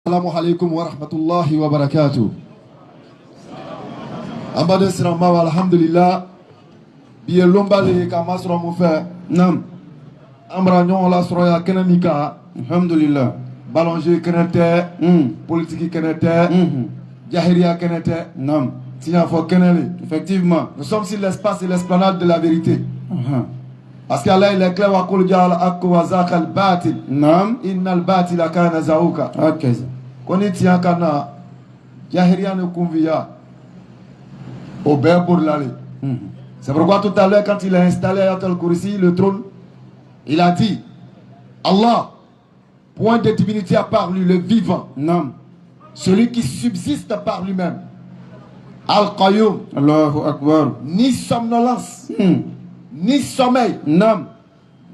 Assalamu alaikum wa rahmatullahi wa barakatuh. Ambade siramba wa alhamdulillah. Biye lomba le kamasro mu fe. Nam. Amra nyon la sroya kenemika. Alhamdulillah. Ballonge kenete. Politique kenete. Jahiriya kenete. Nam. Tia fo kenele. Effectivement. Nous sommes sur l'espace et l'esplanade de la vérité. Parce qu'Allah il est clair wa qul ja'al haqq wa zaqa al-batil. Nam. Innal batila kana zahuka. Ok. Koni tia kana jahiriya ne convia au Bér pour l'aller. C'est pourquoi tout à l'heure quand il a installé Ayatul Kursi, le trône, il a dit Allah, point de divinité à part lui, le vivant. Nam. Celui qui subsiste par lui-même. Al-Qayyum. Allahu Akbar. Ni somnolence, ni sommeil Nam.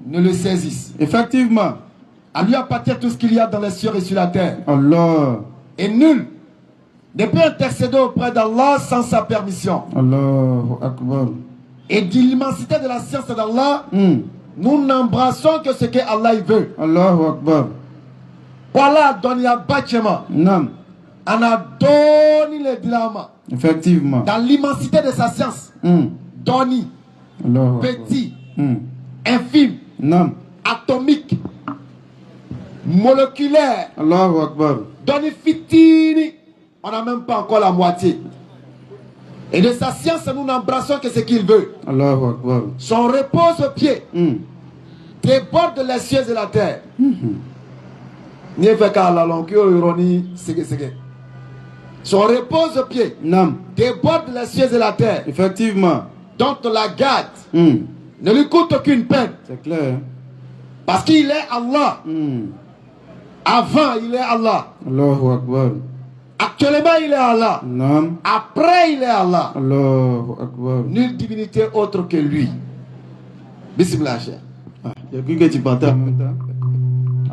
ne le saisissent. Effectivement. À lui appartient tout ce qu'il y a dans les cieux et sur la terre. Allah. Et nul ne peut intercéder auprès d'Allah sans sa permission. Allahu Akbar. Et de l'immensité de la science d'Allah, nous n'embrassons que ce que Allah veut. Allahu Akbar. Voilà, Donia Bachema. Nam. On a donné le dilemme. Effectivement. Dans l'immensité de sa science. Doni, Allahu petit, Akbar. infime, Nam. atomique, moléculaire. Allahu Akbar. Doni fitini. On n'a même pas encore la moitié. Et de sa science, nous n'embrassons que ce qu'il veut. Allahu Akbar. Son repose-pied déborde les cieux et la terre. Son repose-pied déborde les cieux et la terre. Effectivement. Dont la garde ne lui coûte aucune peine. C'est clair. Parce qu'il est Allah. Avant, il est Allah. Allahu Akbar. Actuellement, il est Allah. Nam. Après, il est Allah. Allahu Akbar. Nulle divinité autre que lui. Bismillah. J'ai cru que tu partais en même temps.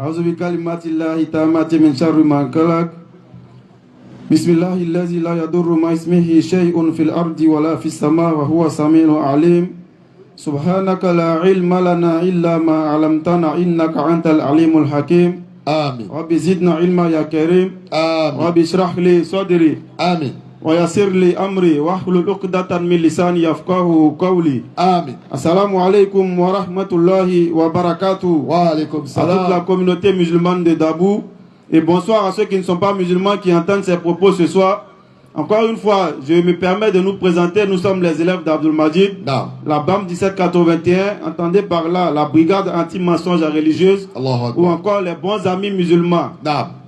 A'udhu bi kalimatillahi tammati min sharri ma khalaq. Bismillahi allazi la yadurru ma ismihi shay'un fil ardi wa la fis sama wa huwa samiul alim. Subhanaka la ilma lana illa ma 'allamtana innaka antal alimul hakim. Amin. Rabbi zidna ilma ya karim. Amin. Rabbi shrah li sadri. Amin. Wa yassir li amri wahlul 'uqdatan min lisani yafqahu qawli. Amin. Assalamu alaikum wa rahmatullahi wa barakatuh. Wa alaikum À salam. toute la communauté musulmane de Dabou. Et bonsoir à ceux qui ne sont pas musulmans qui entendent ces propos ce soir. Encore une fois, je me permets de nous présenter. Nous sommes les élèves d'Abdul Majid. La BAM 1781. Entendez par là la brigade anti-mensonge religieuse. Ou encore les bons amis musulmans.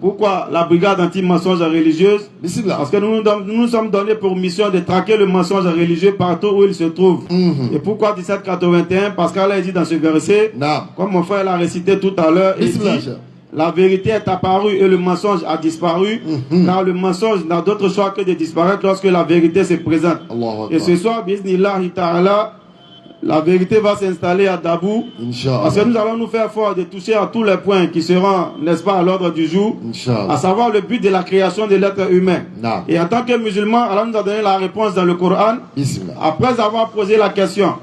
Pourquoi la brigade anti-mensonge religieuse? Parce que nous nous sommes donnés pour mission de traquer le mensonge religieux partout où il se trouve. Et pourquoi 1781? Parce qu'Allah dit dans ce verset, comme mon frère l'a récité tout à l'heure, il dit, la vérité est apparue et le mensonge a disparu. Car le mensonge n'a d'autre choix que de disparaître lorsque la vérité se présente. Et ce soir, bismillahi ta'ala, la vérité va s'installer à Dabou. Parce que nous allons nous faire fort de toucher à tous les points qui seront, n'est-ce pas, à l'ordre du jour. À savoir le but de la création de l'être humain. Et en tant que musulmans, Allah nous a donné la réponse dans le Coran. Après avoir posé la question,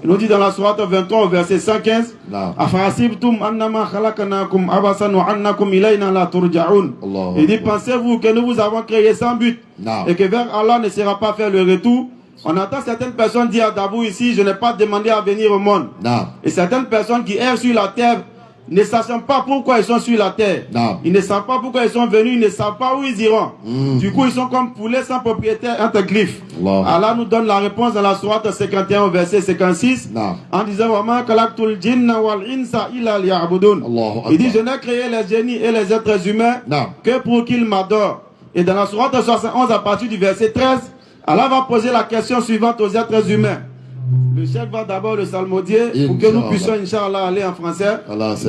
il nous dit dans la sourate 23 au verset 115, il dit, pensez-vous que nous vous avons créé sans but et que vers Allah ne sera pas fait le retour? On entend certaines personnes dire à Dabou ici, je n'ai pas demandé à venir au monde. Et certaines personnes qui errent sur la terre ne savent pas pourquoi ils sont sur la terre. Ils ne savent pas pourquoi ils sont venus, ils ne savent pas où ils iront. Du coup, ils sont comme poulets sans propriétaire entre griffes. Allah nous donne la réponse dans la sourate 51 au verset 56 en disant il dit, je n'ai créé les génies et les êtres humains que pour qu'ils m'adorent. Et dans la sourate 71 à partir du verset 13, Allah va poser la question suivante aux êtres humains. Le chef va d'abord le salmodier pour que nous puissions, Inch'Allah, aller en français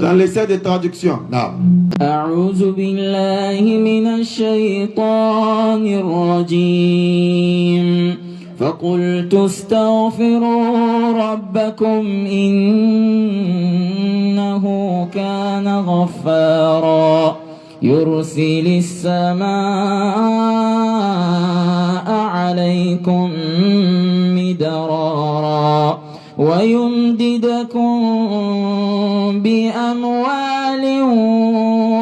dans l'essai de traduction. أعوذ بالله من الشيطان الرجيم فقلت استغفروا ربكم إنه كان غفارا يرسل السماء عليكم مدرارا ويمددكم بأموال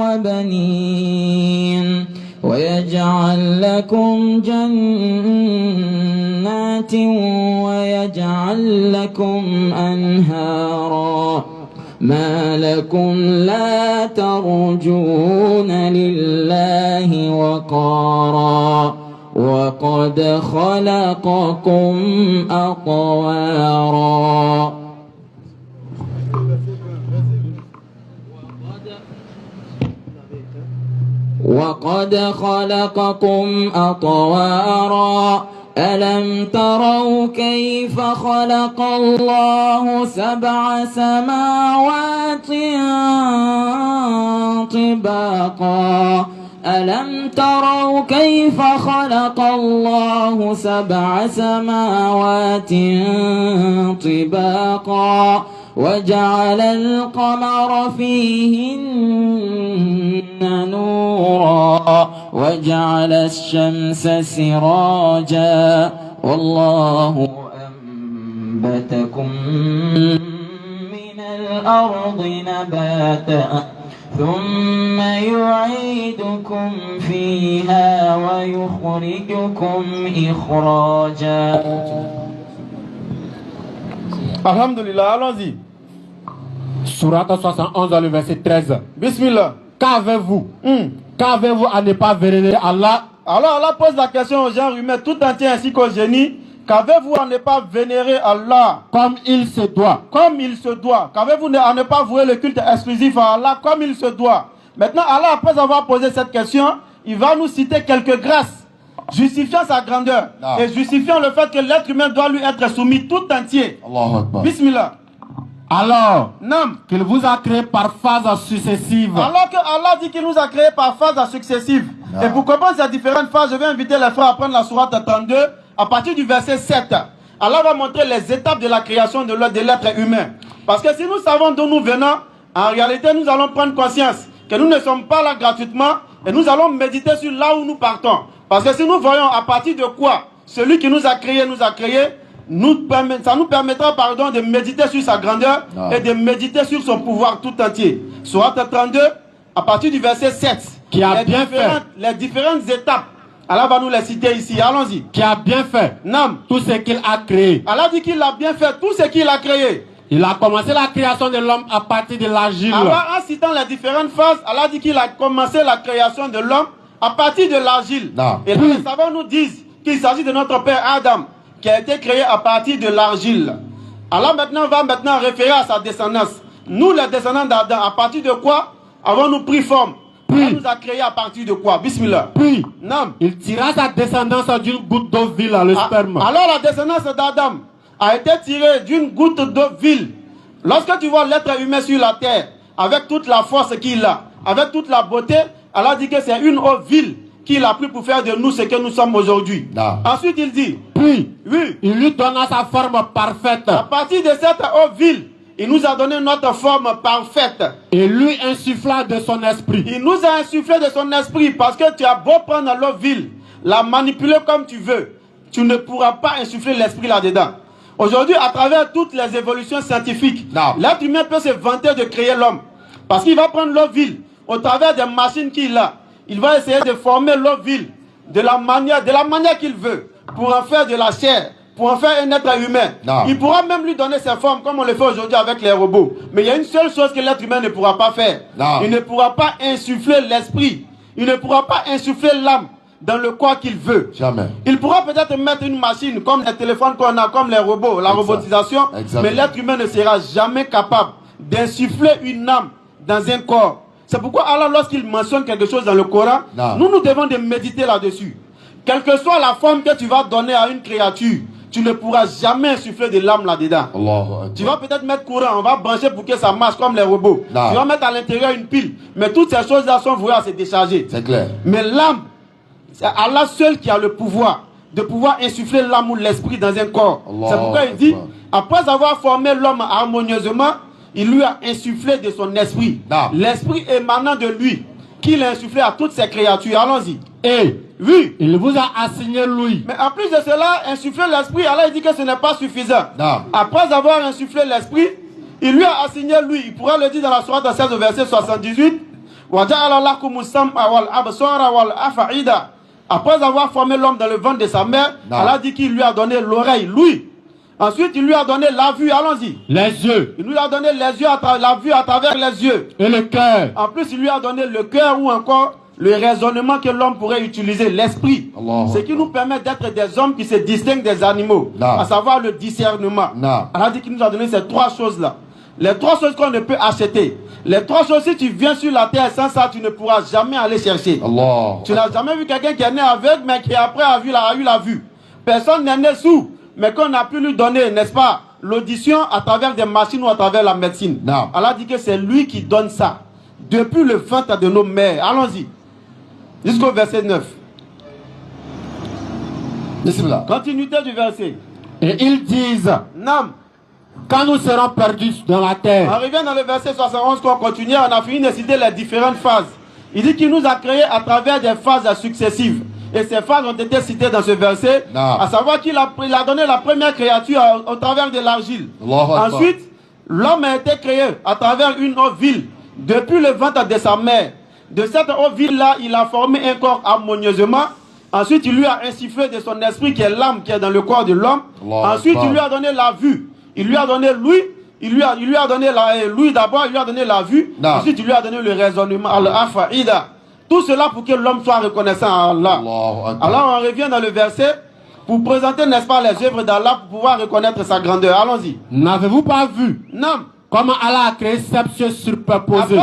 وبنين ويجعل لكم جنات ويجعل لكم أنهارا ما لكم لا ترجون لله وقارا وقد خلقكم أطوارا وقد خلقكم أطوارا ألم تروا كيف خلق الله سبع سماوات طباقا ألم تروا كيف خلق الله سبع سماوات طباقا وجعل القمر فيهن نورا وجعل الشمس سراجا والله أنبتكم من الأرض نباتا ثم يعيدكم فيها ويخرجكم إخراجا. Alhamdulillah, allons-y. Sourate 71, le verset 13. Bismillah. Qu'avez-vous Qu'avez-vous à ne pas vénérer Allah? Alors Allah pose la question aux gens humains tout entier ainsi qu'aux génies. Qu'avez-vous à ne pas vénérer Allah comme il se doit? Comme il se doit. Qu'avez-vous à ne pas vouer le culte exclusif à Allah comme il se doit? Maintenant, Allah, après avoir posé cette question, il va nous citer quelques grâces justifiant sa grandeur et justifiant le fait que l'être humain doit lui être soumis tout entier. Allahu Akbar. Bismillah. Alors Nam. qu'il vous a créé par phases successives. Alors que Allah dit qu'il nous a créé par phases successives. Et pour comprendre ces différentes phases, je vais inviter les frères à prendre la sourate 32 à partir du verset 7. Allah va montrer les étapes de la création de l'être humain. Parce que si nous savons d'où nous venons, en réalité nous allons prendre conscience que nous ne sommes pas là gratuitement et nous allons méditer sur là où nous partons. Parce que si nous voyons à partir de quoi celui qui nous a créé, ça nous permettra de méditer sur sa grandeur et de méditer sur son pouvoir tout entier. Sourate 32, à partir du verset 7, qui a bien fait les différentes étapes. Allah va nous les citer ici, allons-y. Qui a bien fait tout ce qu'il a créé. Allah dit qu'il a bien fait tout ce qu'il a créé. Il a commencé la création de l'homme à partir de l'argile. Allah, en citant les différentes phases, Allah dit qu'il a commencé la création de l'homme à partir de l'argile. Et les savants nous disent qu'il s'agit de notre père Adam, qui a été créé à partir de l'argile. Allah va référer à sa descendance. Nous, les descendants d'Adam, à partir de quoi avons-nous pris forme? Allah nous a créé à partir de quoi? Bismillah. Puis, il tira sa descendance d'une goutte d'eau vile, le sperme. Alors la descendance d'Adam a été tirée d'une goutte d'eau vile. Lorsque tu vois l'être humain sur la terre, avec toute la force qu'il a, avec toute la beauté, Allah dit que c'est une eau vile qu'il a pris pour faire de nous ce que nous sommes aujourd'hui. Ensuite il dit, il lui donna sa forme parfaite. À partir de cette eau vile, il nous a donné notre forme parfaite. Et lui insuffla de son esprit. Il nous a insufflé de son esprit parce que tu as beau prendre l'eau vile, la manipuler comme tu veux, tu ne pourras pas insuffler l'esprit là-dedans. Aujourd'hui, à travers toutes les évolutions scientifiques, l'être humain peut se vanter de créer l'homme. Parce qu'il va prendre l'eau vile, au travers des machines qu'il a, il va essayer de former l'eau vile de la manière qu'il veut, pour en faire de la chair, pour en faire un être humain. Il pourra même lui donner ses formes comme on le fait aujourd'hui avec les robots. Mais il y a une seule chose que l'être humain ne pourra pas faire. Il ne pourra pas insuffler l'esprit. Il ne pourra pas insuffler l'âme dans le corps qu'il veut. Jamais. Il pourra peut-être mettre une machine comme les téléphones qu'on a, comme les robots, la robotisation. Mais l'être humain ne sera jamais capable d'insuffler une âme dans un corps. C'est pourquoi Allah, lorsqu'il mentionne quelque chose dans le Coran, nous devons de méditer là-dessus. Quelle que soit la forme que tu vas donner à une créature, tu ne pourras jamais insuffler de l'âme là-dedans. Tu vas peut-être mettre courant, on va brancher pour que ça marche comme les robots. Tu vas mettre à l'intérieur une pile. Mais toutes ces choses-là sont vouées à se décharger. C'est clair. Mais l'âme, c'est Allah seul qui a le pouvoir de pouvoir insuffler l'âme ou l'esprit dans un corps. C'est pourquoi il dit, après avoir formé l'homme harmonieusement, il lui a insufflé de son esprit. L'esprit émanant de lui, qu'il a insufflé à toutes ses créatures. Allons-y. Et Oui. Il vous a assigné lui. Mais en plus de cela, insuffler l'esprit, Allah dit que ce n'est pas suffisant. Non. Après avoir insufflé l'esprit, il lui a assigné lui. Il pourra le dire dans la sourate 16 au verset 78. Après avoir formé l'homme dans le ventre de sa mère, Allah dit qu'il lui a donné l'oreille, lui. Ensuite, il lui a donné la vue, allons-y. Les yeux. Il lui a donné les yeux, la vue à travers les yeux. Et le cœur. En plus, il lui a donné le cœur ou encore le raisonnement que l'homme pourrait utiliser, l'esprit. Ce qui nous permet d'être des hommes qui se distinguent des animaux. À savoir le discernement. Allah dit qu'il nous a donné ces trois choses-là. Les trois choses qu'on ne peut acheter. Les trois choses, si tu viens sur la terre sans ça, tu ne pourras jamais aller chercher. Tu n'as jamais vu quelqu'un qui est né aveugle, mais qui après a eu la vue. Personne n'est né sourd, mais qu'on a pu lui donner, n'est-ce pas, l'audition à travers des machines ou à travers la médecine. Allah dit que c'est lui qui donne ça. Depuis le ventre de nos mères. Allons-y. Jusqu'au verset 9. Continuité du verset. Et ils disent, Nam. Quand nous serons perdus dans la terre. On revient dans le verset 71 qu'on continue, on a fini de citer les différentes phases. Il dit qu'il nous a créés à travers des phases successives. Et ces phases ont été citées dans ce verset. À savoir qu'il a donné la première créature au travers de l'argile. Ensuite, l'homme a été créé à travers une autre ville. Depuis le ventre de sa mère. De cette autre ville-là, il a formé un corps harmonieusement. Ensuite, il lui a insufflé de son esprit qui est l'âme qui est dans le corps de l'homme. Ensuite, il lui a donné la vue. Il lui a donné lui, il lui a donné lui d'abord, il lui a donné la vue. Ensuite, il lui a donné le raisonnement. Tout cela pour que l'homme soit reconnaissant à Allah. Alors, on revient dans le verset pour présenter, n'est-ce pas, les œuvres d'Allah pour pouvoir reconnaître sa grandeur. Allons-y. N'avez-vous pas vu Non. Comment Allah a créé sept cieux superposés?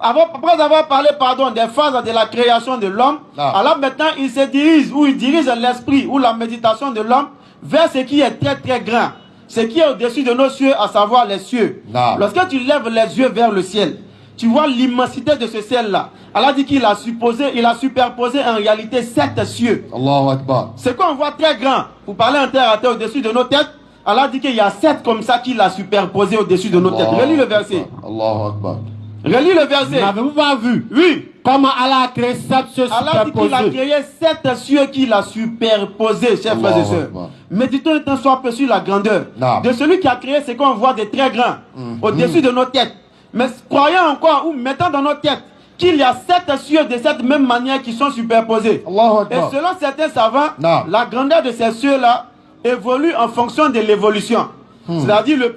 Après avoir parlé, des phases de la création de l'homme, alors maintenant il se dirige, ou il dirige l'esprit ou la méditation de l'homme vers ce qui est très très grand, ce qui est au-dessus de nos cieux, à savoir les cieux. Lorsque tu lèves les yeux vers le ciel, tu vois l'immensité de ce ciel-là. Allah dit qu'il a superposé en réalité 7 cieux. Ce qu'on voit très grand, pour parler en terre à terre au-dessus de nos têtes, Allah dit qu'il y a 7 comme ça qu'il a superposé au-dessus de nos têtes. Relis le verset. Relis le verset. N'avez-vous pas vu? Oui. Comment Allah a créé 7 cieux superposés? Allah dit qu'il a créé 7 cieux qu'il a superposés, chers frères et sœurs. Méditons un soit peu sur la grandeur de celui qui a créé ce qu'on voit de très grand au-dessus de nos têtes. Mais croyons encore ou mettons dans nos têtes qu'il y a 7 cieux de cette même manière qui sont superposés. Et selon certains savants, la grandeur de ces cieux-là évolue en fonction de l'évolution. C'est-à-dire le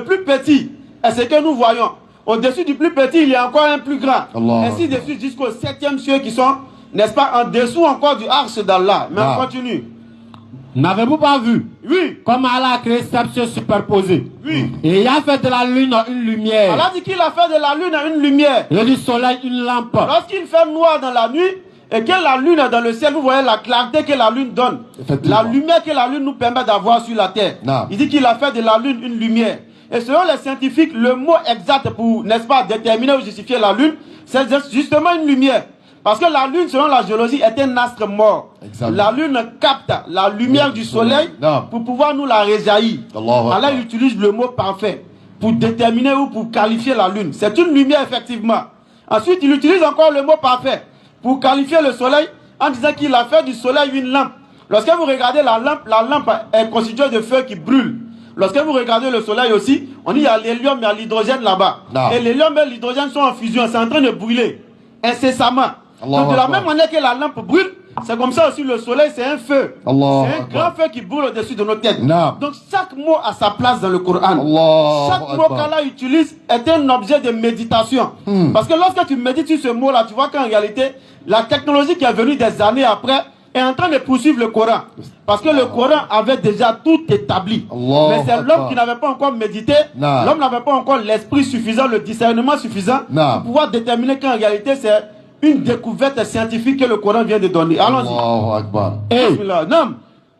plus petit est ce que nous voyons. Au-dessus du plus petit, il y a encore un plus grand. Ainsi de suite jusqu'au 7e cieux qui sont, n'est-ce pas, en dessous encore du arche d'Allah. Mais on continue. N'avez-vous pas vu? Oui. Comment Allah a créé 7 cieux superposés? Oui. Et il a fait de la lune une lumière. Allah dit qu'il a fait de la lune une lumière. Et du soleil une lampe. Lorsqu'il fait noir dans la nuit et que la lune est dans le ciel, vous voyez la clarté que la lune donne. La lumière que la lune nous permet d'avoir sur la terre. Il dit qu'il a fait de la lune une lumière. Et selon les scientifiques, le mot exact pour, n'est-ce pas, déterminer ou justifier la lune, c'est justement une lumière. Parce que la lune, selon la géologie, est un astre mort. La lune capte la lumière du soleil pour pouvoir nous la réjaillir. Allah utilise le mot parfait pour déterminer ou pour qualifier la lune. C'est une lumière, effectivement. Ensuite, il utilise encore le mot parfait pour qualifier le soleil en disant qu'il a fait du soleil une lampe. Lorsque vous regardez la lampe est constituée de feu qui brûle. Lorsque vous regardez le soleil aussi, on dit qu'il y a l'hélium et l'hydrogène là-bas. Et l'hélium et l'hydrogène sont en fusion, c'est en train de brûler incessamment. Donc de la même manière que la lampe brûle, c'est comme ça aussi le soleil, c'est un feu. C'est un grand feu qui brûle au-dessus de nos têtes. Donc chaque mot a sa place dans le Coran. Chaque mot qu'Allah utilise est un objet de méditation. Parce que lorsque tu médites sur ce mot-là, tu vois qu'en réalité, la technologie qui est venue des années après est en train de poursuivre le Coran. Parce que le Coran avait déjà tout établi. Mais c'est l'homme qui n'avait pas encore médité. L'homme n'avait pas encore l'esprit suffisant, le discernement suffisant pour pouvoir déterminer qu'en réalité c'est une découverte scientifique que le Coran vient de donner. Allons-y.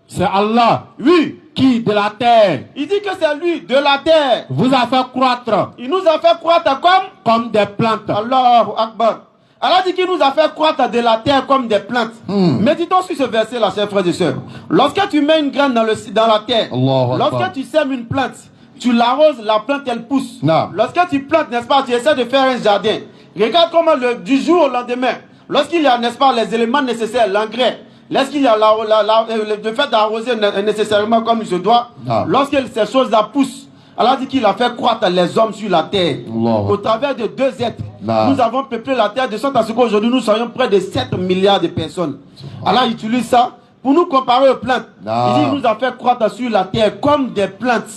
C'est Allah. Oui. Qui de la terre. Il dit que c'est lui de la terre. Vous a fait croître. Il nous a fait croître comme des plantes. Allahu Akbar. Allah dit qu'il nous a fait croître de la terre comme des plantes. Méditons sur ce verset-là, chers frères et sœurs. Lorsque tu mets une graine dans la terre, lorsque tu sèmes une plante, tu l'arroses, la plante elle pousse. Lorsque tu plantes, n'est-ce pas, tu essaies de faire un jardin. Regarde comment du jour au lendemain, lorsqu'il y a, n'est-ce pas, les éléments nécessaires, l'engrais, lorsqu'il y a le fait d'arroser nécessairement comme il se doit, lorsque ces choses-là poussent, Allah dit qu'il a fait croître les hommes sur la terre. Au travers de 2 êtres, nous avons peuplé la terre de sorte à ce qu'aujourd'hui nous soyons près de 7 milliards de personnes. Allah utilise ça pour nous comparer aux plantes. Il dit qu'il nous a fait croître sur la terre comme des plantes.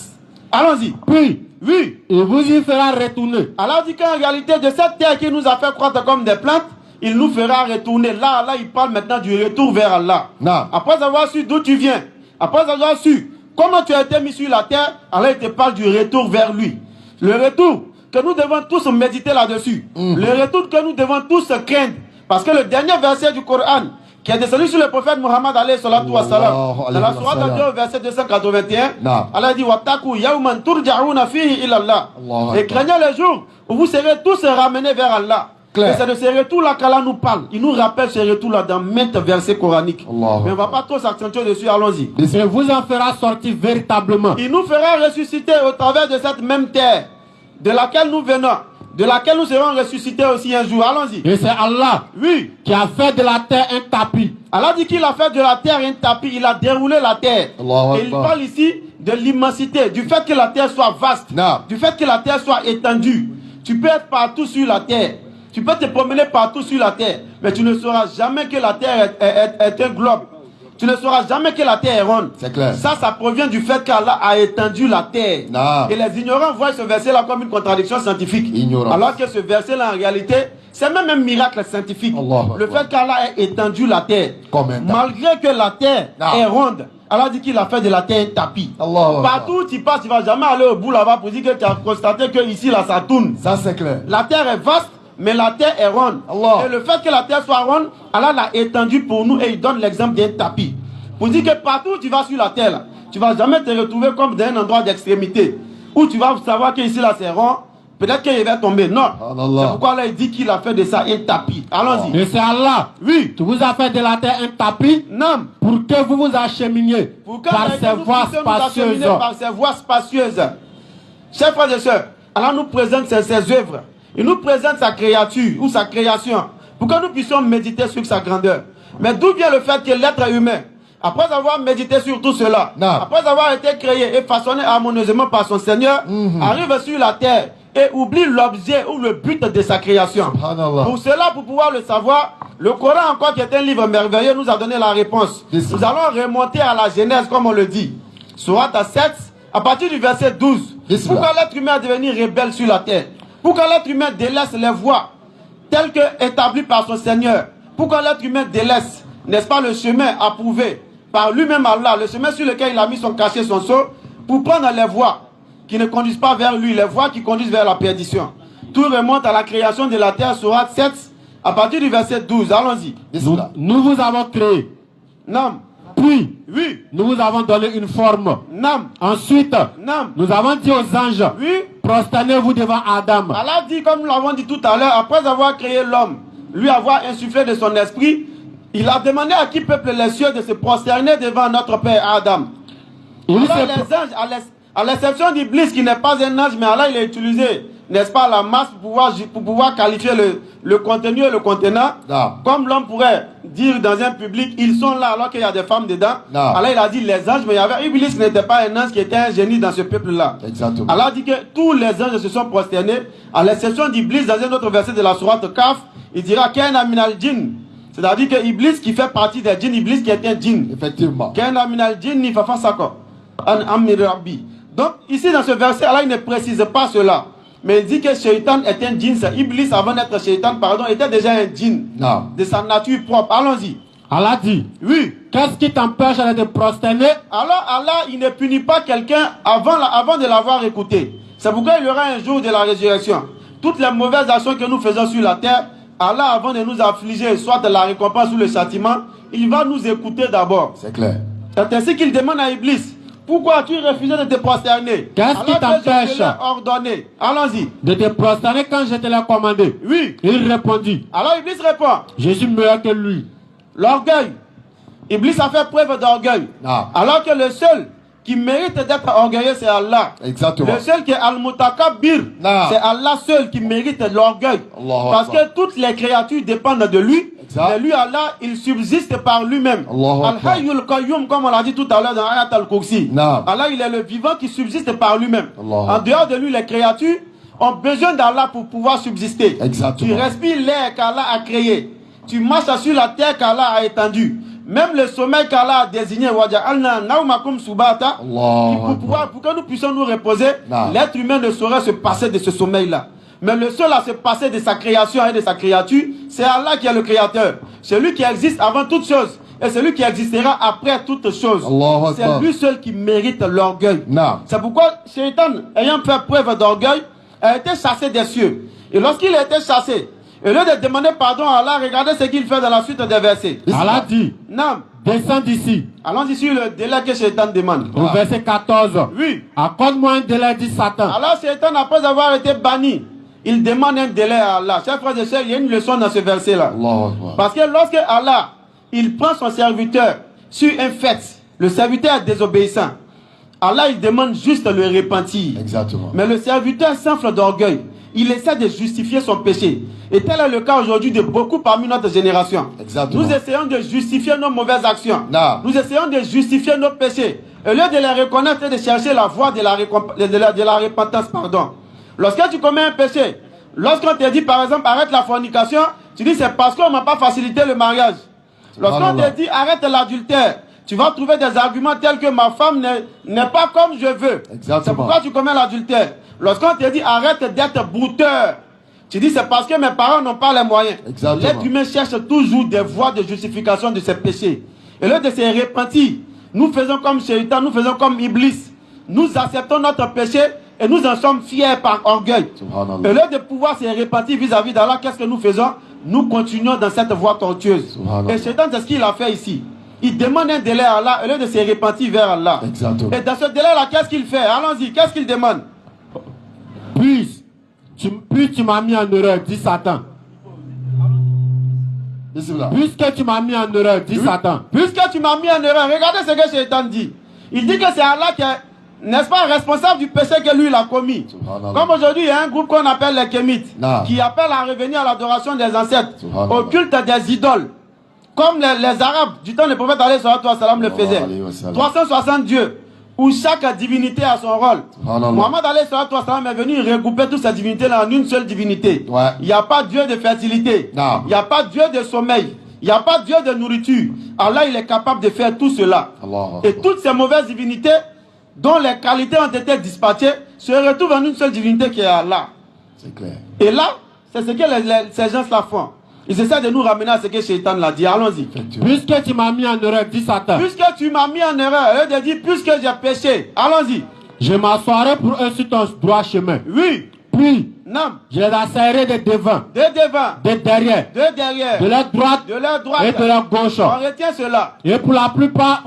Allons-y. Puis, oui, il vous y fera retourner. Allah dit qu'en réalité de cette terre qui nous a fait croître comme des plantes, il nous fera retourner. Là, Allah, il parle maintenant du retour vers Allah. Après avoir su d'où tu viens, après avoir su comment tu as été mis sur la terre, Allah, il te parle du retour vers lui. Le retour que nous devons tous méditer là-dessus. Le retour que nous devons tous craindre. Parce que le dernier verset du Coran, qui est descendu sur le prophète Muhammad alayhi salatu wa salam, dans la sourate au verset 281, Allah dit Wattaku yawman turja'una fihi ila Allah. Et craignez les jours où vous serez tous ramenés vers Allah. Et c'est de ce retour-là qu'Allah nous parle. Il nous rappelle ce retour-là dans maintes versets coraniques. Mais on ne va pas trop s'accentuer dessus, allons-y. Et vous en fera sortir véritablement. Il nous fera ressusciter au travers de cette même terre de laquelle nous venons, de laquelle nous serons ressuscités aussi un jour. Allons-y. Et c'est Allah, oui, qui a fait de la terre un tapis. Allah dit qu'il a fait de la terre un tapis. Il a déroulé la terre. Et il parle ici de l'immensité, du fait que la terre soit vaste, du fait que la terre soit étendue. Tu peux être partout sur la terre. Tu peux te promener partout sur la terre, mais tu ne sauras jamais que la terre est un globe. Tu ne sauras jamais que la terre est ronde. C'est clair. Ça provient du fait qu'Allah a étendu la terre. Et les ignorants voient ce verset-là comme une contradiction scientifique. Alors que ce verset-là, en réalité, c'est même un miracle scientifique. Le fait qu'Allah ait étendu la terre. Malgré que la terre est ronde, Allah dit qu'il a fait de la terre un tapis. Partout où tu passes, tu ne vas jamais aller au bout là-bas pour dire que tu as constaté que ici, là, ça tourne. Ça, c'est clair. La terre est vaste, mais la terre est ronde. Et le fait que la terre soit ronde, Allah l'a étendue pour nous et il donne l'exemple d'un tapis. Pour dire que partout où tu vas sur la terre, là, tu ne vas jamais te retrouver comme dans un endroit d'extrémité. Où tu vas savoir qu'ici là c'est rond, peut-être qu'il va tomber. Non. C'est pourquoi Allah il dit qu'il a fait de ça un tapis. Allons-y. Et c'est Allah, oui, qui vous a fait de la terre un tapis. Non. Pour que vous vous acheminiez par ces voies spacieuses. Par ces voies spacieuses. Chers frères et sœurs, Allah nous présente ses œuvres. Il nous présente sa créature ou sa création pour que nous puissions méditer sur sa grandeur. Mais d'où vient le fait que l'être humain, après avoir médité sur tout cela, après avoir été créé et façonné harmonieusement par son Seigneur, arrive sur la terre et oublie l'objet ou le but de sa création. Pour cela, pour pouvoir le savoir, le Coran encore qui est un livre merveilleux nous a donné la réponse. Nous allons remonter à la Genèse comme on le dit. Sourate 7, à partir du verset 12. Pourquoi l'être humain est devenu rebelle sur la terre? Pourquoi l'être humain délaisse les voies telles que établies par son Seigneur? Pourquoi l'être humain délaisse, n'est-ce pas, le chemin approuvé par lui-même Allah, le chemin sur lequel il a mis son cachet, son sceau, pour prendre les voies qui ne conduisent pas vers lui, les voies qui conduisent vers la perdition? Tout remonte à la création de la terre, Sourate 7, à partir du verset 12. Allons-y. Nous vous avons créé. Non. Puis, oui, nous vous avons donné une forme. Non. Ensuite, non, nous avons dit aux anges, oui, prosternez-vous devant Adam. Allah dit, comme nous l'avons dit tout à l'heure, après avoir créé l'homme, lui avoir insufflé de son esprit, il a demandé à qui peuple les cieux de se prosterner devant notre père Adam. Alors les anges, à l'exception d'Iblis qui n'est pas un ange, mais Allah il a utilisé, n'est-ce pas, la masse pour pouvoir qualifier le contenu et le contenant. Comme l'homme pourrait dire dans un public, ils sont là alors qu'il y a des femmes dedans. Allah il a dit les anges, mais il y avait Iblis qui n'était pas un ange, qui était un génie dans ce peuple-là. Allah dit que tous les anges se sont prosternés, à l'exception d'Iblis. Dans un autre verset de la sourate Kaf, il dira qu'un aminal djinn. C'est-à-dire que Iblis qui fait partie des djinns, Iblis qui est un djinn. Effectivement. Qu'un aminal djinn ni fa sako. An amir rabbi. Donc ici dans ce verset, Allah il ne précise pas cela. Mais il dit que Shaitan est un djinn. Iblis avant d'être Shaitan, pardon, était déjà un djinn. De sa nature propre. Allons-y. Allah dit, oui, qu'est-ce qui t'empêche de te prosterner? Alors Allah il ne punit pas quelqu'un avant de l'avoir écouté. C'est pourquoi il y aura un jour de la résurrection. Toutes les mauvaises actions que nous faisons sur la terre, Allah avant de nous affliger, soit de la récompense ou le châtiment, il va nous écouter d'abord. C'est clair. C'est ainsi qu'il demande à Iblis, pourquoi as-tu refusé de te prosterner? Qu'est-ce qui t'empêche ordonné? Allons-y. De te prosterner quand je te l'ai commandé? Oui. Il répondit. Alors Iblis répond, je suis meilleur que lui. L'orgueil. Iblis a fait preuve d'orgueil. Alors que le seul qui mérite d'être orgueilleux, c'est Allah. Exactement. Le seul qui est Al-Mutakabir, c'est Allah seul qui mérite l'orgueil. Parce que toutes les créatures dépendent de lui. Mais lui, Allah, il subsiste par lui-même. Al-Hayyul Qayyum, comme on l'a dit tout à l'heure dans Ayat al-Kursi. Allah, il est le vivant qui subsiste par lui-même. En dehors de lui, les créatures ont besoin d'Allah pour pouvoir subsister. Tu respires l'air qu'Allah a créé. Tu marches sur la terre qu'Allah a étendue. Même le sommeil qu'Allah a désigné, pour que nous puissions nous reposer, l'être humain ne saurait se passer de ce sommeil-là. Mais le seul à se passer de sa création et de sa créature, c'est Allah qui est le créateur. C'est lui qui existe avant toute chose. Et celui qui existera après toute chose. C'est lui seul qui mérite l'orgueil. C'est pourquoi Shaitan, ayant fait preuve d'orgueil, a été chassé des cieux. Et lorsqu'il a été chassé, au lieu de demander pardon à Allah, regardez ce qu'il fait dans la suite des versets. Allah dit, descends d'ici. Allons-y sur le délai que Shaitan demande. Au verset 14. Oui. Accorde-moi un délai, dit Satan. Alors Shaitan, après avoir été banni, il demande un délai à Allah. Chers frères et sœurs, il y a une leçon dans ce verset-là. Parce que lorsque Allah, il prend son serviteur sur un fait, le serviteur est désobéissant. Allah, il demande juste le repentir. Exactement. Mais le serviteur s'enfle d'orgueil. Il essaie de justifier son péché. Et tel est le cas aujourd'hui de beaucoup parmi notre génération. Exactement. Nous essayons de justifier nos mauvaises actions. Nous essayons de justifier nos péchés. Au lieu de les reconnaître et de chercher la voie de la repentance, pardon. Lorsque tu commets un péché, lorsqu'on te dit par exemple arrête la fornication, tu dis c'est parce qu'on ne m'a pas facilité le mariage. Lorsqu'on te dit arrête l'adultère, tu vas trouver des arguments tels que ma femme n'est pas comme je veux. C'est pourquoi tu commets l'adultère. Lorsqu'on te dit arrête d'être brouteur, tu dis c'est parce que mes parents n'ont pas les moyens. L'être humain cherche toujours des voies de justification de ses péchés. Et là de se repentir, nous faisons comme Shaitan, nous faisons comme Iblis. Nous acceptons notre péché et nous en sommes fiers par orgueil. Et là de pouvoir se repentir vis-à-vis d'Allah, qu'est-ce que nous faisons? Nous continuons dans cette voie tortueuse. Et Shaitan, c'est ce qu'il a fait ici. Il demande un délai à Allah au lieu de se repentir vers Allah. Et dans ce délai-là, qu'est-ce qu'il fait? Allons-y, qu'est-ce qu'il demande? Puis tu m'as mis en erreur, dit Satan. Puisque tu m'as mis en erreur, dit Satan. Puisque tu m'as mis en erreur, regardez ce que Shaitan dit. Il dit que c'est Allah qui est, n'est-ce pas, responsable du péché que lui il a commis. Comme aujourd'hui, il y a un groupe qu'on appelle les Kémites, qui appelle à revenir à l'adoration des ancêtres, au culte des idoles. Comme les Arabes du temps du prophète alayhi salatu wa salam le faisaient. 360 dieux, où chaque divinité a son rôle. Mohammed alayhi salatu wa salam est venu regrouper toutes ces divinités-là en une seule divinité. Il n'y a pas Dieu de fertilité. Il n'y a pas Dieu de sommeil. Il n'y a pas Dieu de nourriture. Allah, il est capable de faire tout cela. Et toutes ces mauvaises divinités, dont les qualités ont été dispatchées, se retrouvent en une seule divinité qui est Allah. C'est clair. Et là, c'est ce que ces gens-là font. Ils essaient de nous ramener à ce que Shaitan l'a dit. Allons-y. Puisque tu m'as mis en erreur, dit Satan. Puisque tu m'as mis en erreur, il dit puisque j'ai péché. Allons-y. Je m'assoirai pour eux sur ton droit chemin. Oui. Puis, je les assaillerai de devant. De derrière. De leur droite. Et de leur gauche. On retient cela. Et pour la plupart,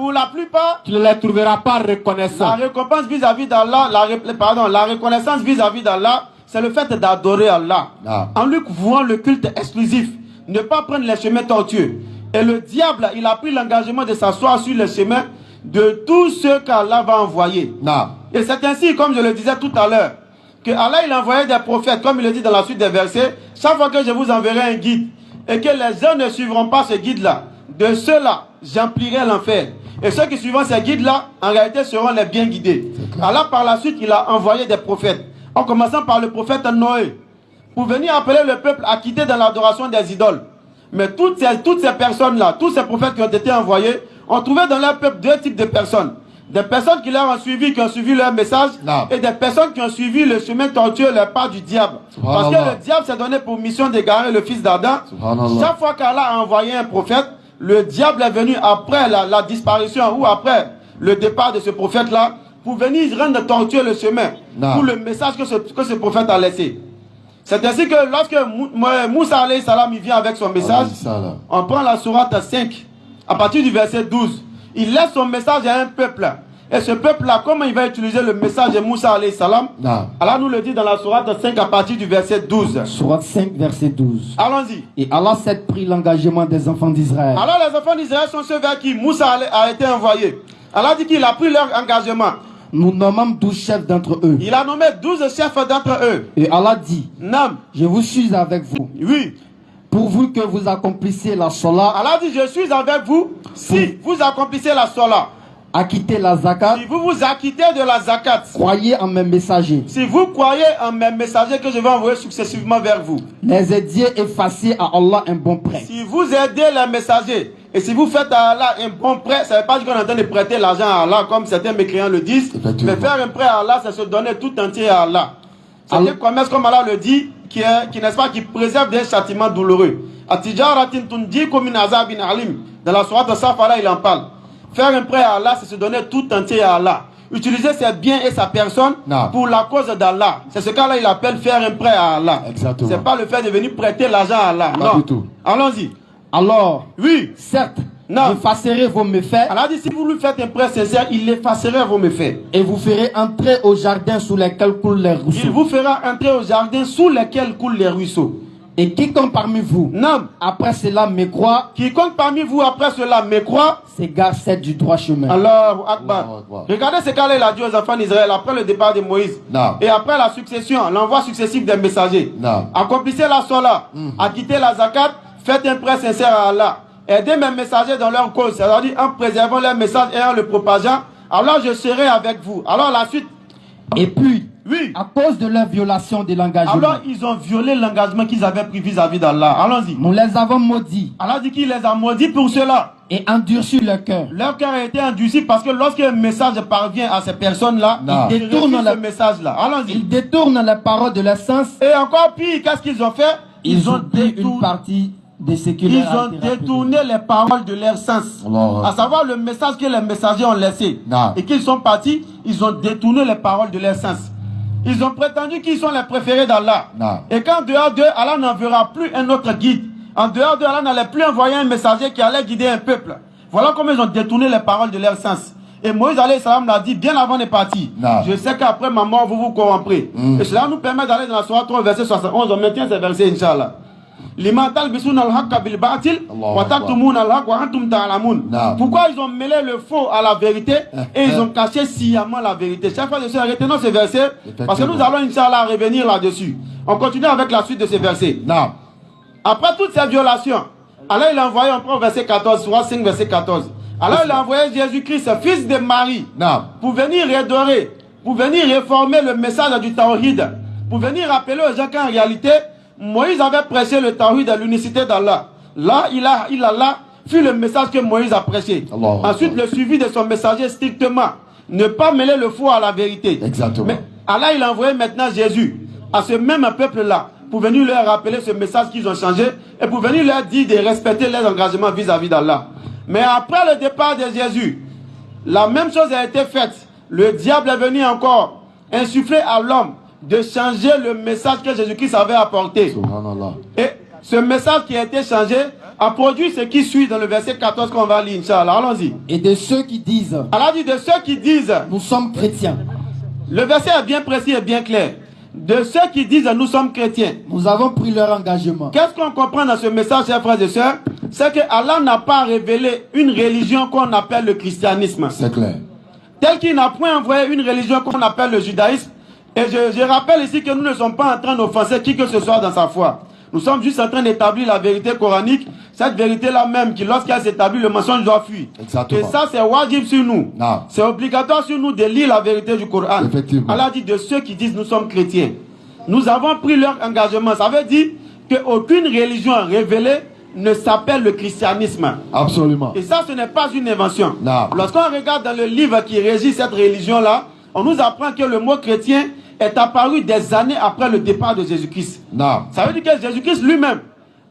tu ne les trouveras pas reconnaissants. La récompense vis-à-vis d'Allah, la reconnaissance vis-à-vis d'Allah, c'est le fait d'adorer Allah. En lui vouant le culte exclusif. Ne pas prendre les chemins tortueux. Et le diable, il a pris l'engagement de s'asseoir sur le chemin de tous ceux qu'Allah va envoyer. Et c'est ainsi, comme je le disais tout à l'heure, que Allah il a envoyé des prophètes, comme il le dit dans la suite des versets. Chaque fois que je vous enverrai un guide, et que les uns ne suivront pas ce guide-là, de ceux-là, j'emplirai l'enfer. Et ceux qui suivront ces guides-là, en réalité, seront les bien guidés. Allah, par la suite, il a envoyé des prophètes. En commençant par le prophète Noé, pour venir appeler le peuple à quitter dans l'adoration des idoles. Mais toutes ces personnes-là, tous ces prophètes qui ont été envoyés, ont trouvé dans leur peuple deux types de personnes. Des personnes qui leur ont suivi, qui ont suivi leur message, et des personnes qui ont suivi le chemin tortueux, le pas du diable. Parce que le diable s'est donné pour mission d'égarer le fils d'Adam. Chaque fois qu'Allah a envoyé un prophète, le diable est venu après la disparition ou après le départ de ce prophète-là, pour venir rendre tortueux le chemin, pour le message que ce prophète a laissé. C'est ainsi que lorsque Moussa alayhi salam il vient avec son message, on prend la sourate 5, à partir du verset 12. Il laisse son message à un peuple. Et ce peuple-là, comment il va utiliser le message de Moussa alayhi salam? Allah nous le dit dans la sourate 5 à partir du verset 12. Sourate 5, verset 12. Allons-y. Et Allah s'est pris l'engagement des enfants d'Israël. Alors les enfants d'Israël sont ceux vers qui Moussa a été envoyé. Allah dit qu'il a pris leur engagement. Nous nommons 12 chefs d'entre eux. Il a nommé 12 chefs d'entre eux. Et Allah dit, Nam, je vous suis avec vous. Oui. pourvu que vous accomplissiez la Salah. Allah dit, je suis avec vous si vous accomplissez la Salah. Acquittez la zakat. Si vous vous acquittez de la zakat. Croyez en mes messagers. Si vous croyez en mes messagers que je vais envoyer successivement vers vous. Les aidiez et fassiez à Allah un bon prêt. Si vous aidez les messagers et si vous faites à Allah un bon prêt, ça ne veut pas dire qu'on est en train de prêter l'argent à Allah comme certains mécréants le disent. Mais faire un prêt à Allah, c'est se donner tout entier à Allah. C'est un commerce comme Allah le dit, qui n'est-ce pas, qui préserve des châtiments douloureux. Dans la sourate de Safara, il en parle. Faire un prêt à Allah, c'est se donner tout entier à Allah. Utiliser ses biens et sa personne pour la cause d'Allah. C'est ce qu'Allah il appelle faire un prêt à Allah. C'est pas le fait de venir prêter l'argent à Allah. Pas non. du tout. Allons-y. Alors, oui, certes, j'effacerai vos méfaits. Allah dit si vous lui faites un prêt sincère, il effacerait vos méfaits. Et vous ferez entrer au jardin sous lesquels coulent les ruisseaux. Il vous fera entrer au jardin sous lesquels coulent les ruisseaux. Et quiconque parmi vous, après cela me croit, quiconque parmi vous après cela me croit, s'égare du droit chemin. Alors, Akbar. Regardez ce qu'Allah a dit aux enfants d'Israël après le départ de Moïse. Et après la succession, l'envoi successif des messagers. Accomplissez la Salah, acquittez la zakat, faites un prêt sincère à Allah. Aidez mes messagers dans leur cause, c'est-à-dire en préservant leur message et en le propageant. Alors je serai avec vous. Alors la suite. Et puis, à cause de leur violation de l'engagement. Alors ils ont violé l'engagement qu'ils avaient pris vis-à-vis d'Allah. Allons-y. Nous les avons maudits. Allah dit qu'il les a maudits pour cela. Et endurci leur cœur. Leur cœur a été endurci parce que lorsqu'un message parvient à ces personnes-là, ils détournent ce message-là. Allons-y. Ils détournent les paroles de leur sens. Et encore pire, qu'est-ce qu'ils ont fait? Ils ont détourné une partie des séculaires. Ils ont détourné les paroles de leur sens. À savoir le message que les messagers ont laissé. Et qu'ils sont partis, ils ont détourné les paroles de leur sens. Ils ont prétendu qu'ils sont les préférés d'Allah. Et qu'en dehors d'eux, Allah n'enverra plus un autre guide. En dehors d'eux, Allah n'allait plus envoyer un messager qui allait guider un peuple. Voilà comment ils ont détourné les paroles de leur sens. Et Moïse alayhi salam l'a dit bien avant de partir. Je sais qu'après ma mort, vous vous corromprez. Et cela nous permet d'aller dans la sourate 3, verset 71. On maintient ces versets, Inch'Allah. Pourquoi ils ont mêlé le faux à la vérité et ils ont caché sciemment la vérité? Chers frères et sœurs, retenons ces versets parce que nous allons Inch'Allah revenir là-dessus. On continue avec la suite de ces versets. Après toutes ces violations, Allah il a envoyé, on prend verset 14, soit 5 verset 14. Alors il a envoyé Jésus-Christ, fils de Marie, pour venir redorer, pour venir réformer le message du Tawhid, pour venir rappeler aux gens qu'en réalité, Moïse avait prêché le Tawhid à l'unicité d'Allah. Là, illallah fut le message que Moïse a prêché. Ensuite, le suivi de son messager strictement. Ne pas mêler le faux à la vérité. Exactement. Mais Allah, il a envoyé maintenant Jésus à ce même peuple-là pour venir leur rappeler ce message qu'ils ont changé et pour venir leur dire de respecter leurs engagements vis-à-vis d'Allah. Mais après le départ de Jésus, la même chose a été faite. Le diable est venu encore insuffler à l'homme de changer le message que Jésus-Christ avait apporté. Et ce message qui a été changé a produit ce qui suit dans le verset 14 qu'on va lire, Inch'Allah. Allons-y. Et de ceux qui disent, Allah dit de ceux qui disent, nous sommes chrétiens. Le verset est bien précis et bien clair. De ceux qui disent, nous sommes chrétiens. Nous avons pris leur engagement. Qu'est-ce qu'on comprend dans ce message, chers frères et sœurs? C'est que Allah n'a pas révélé une religion qu'on appelle le christianisme. C'est clair. Tel qu'il n'a point envoyé une religion qu'on appelle le judaïsme. Et je rappelle ici que nous ne sommes pas en train d'offenser qui que ce soit dans sa foi. Nous sommes juste en train d'établir la vérité coranique. Cette vérité-là même, qui lorsqu'elle s'établit, le mensonge doit fuir. Exactement. Et ça, c'est wajib sur nous. C'est obligatoire sur nous de lire la vérité du Coran. Effectivement. Allah dit de ceux qui disent nous sommes chrétiens. Nous avons pris leur engagement. Ça veut dire qu'aucune religion révélée ne s'appelle le christianisme. Absolument. Et ça, ce n'est pas une invention. Lorsqu'on regarde dans le livre qui régit cette religion-là, on nous apprend que le mot chrétien est apparu des années après le départ de Jésus-Christ. Ça veut dire que Jésus-Christ lui-même,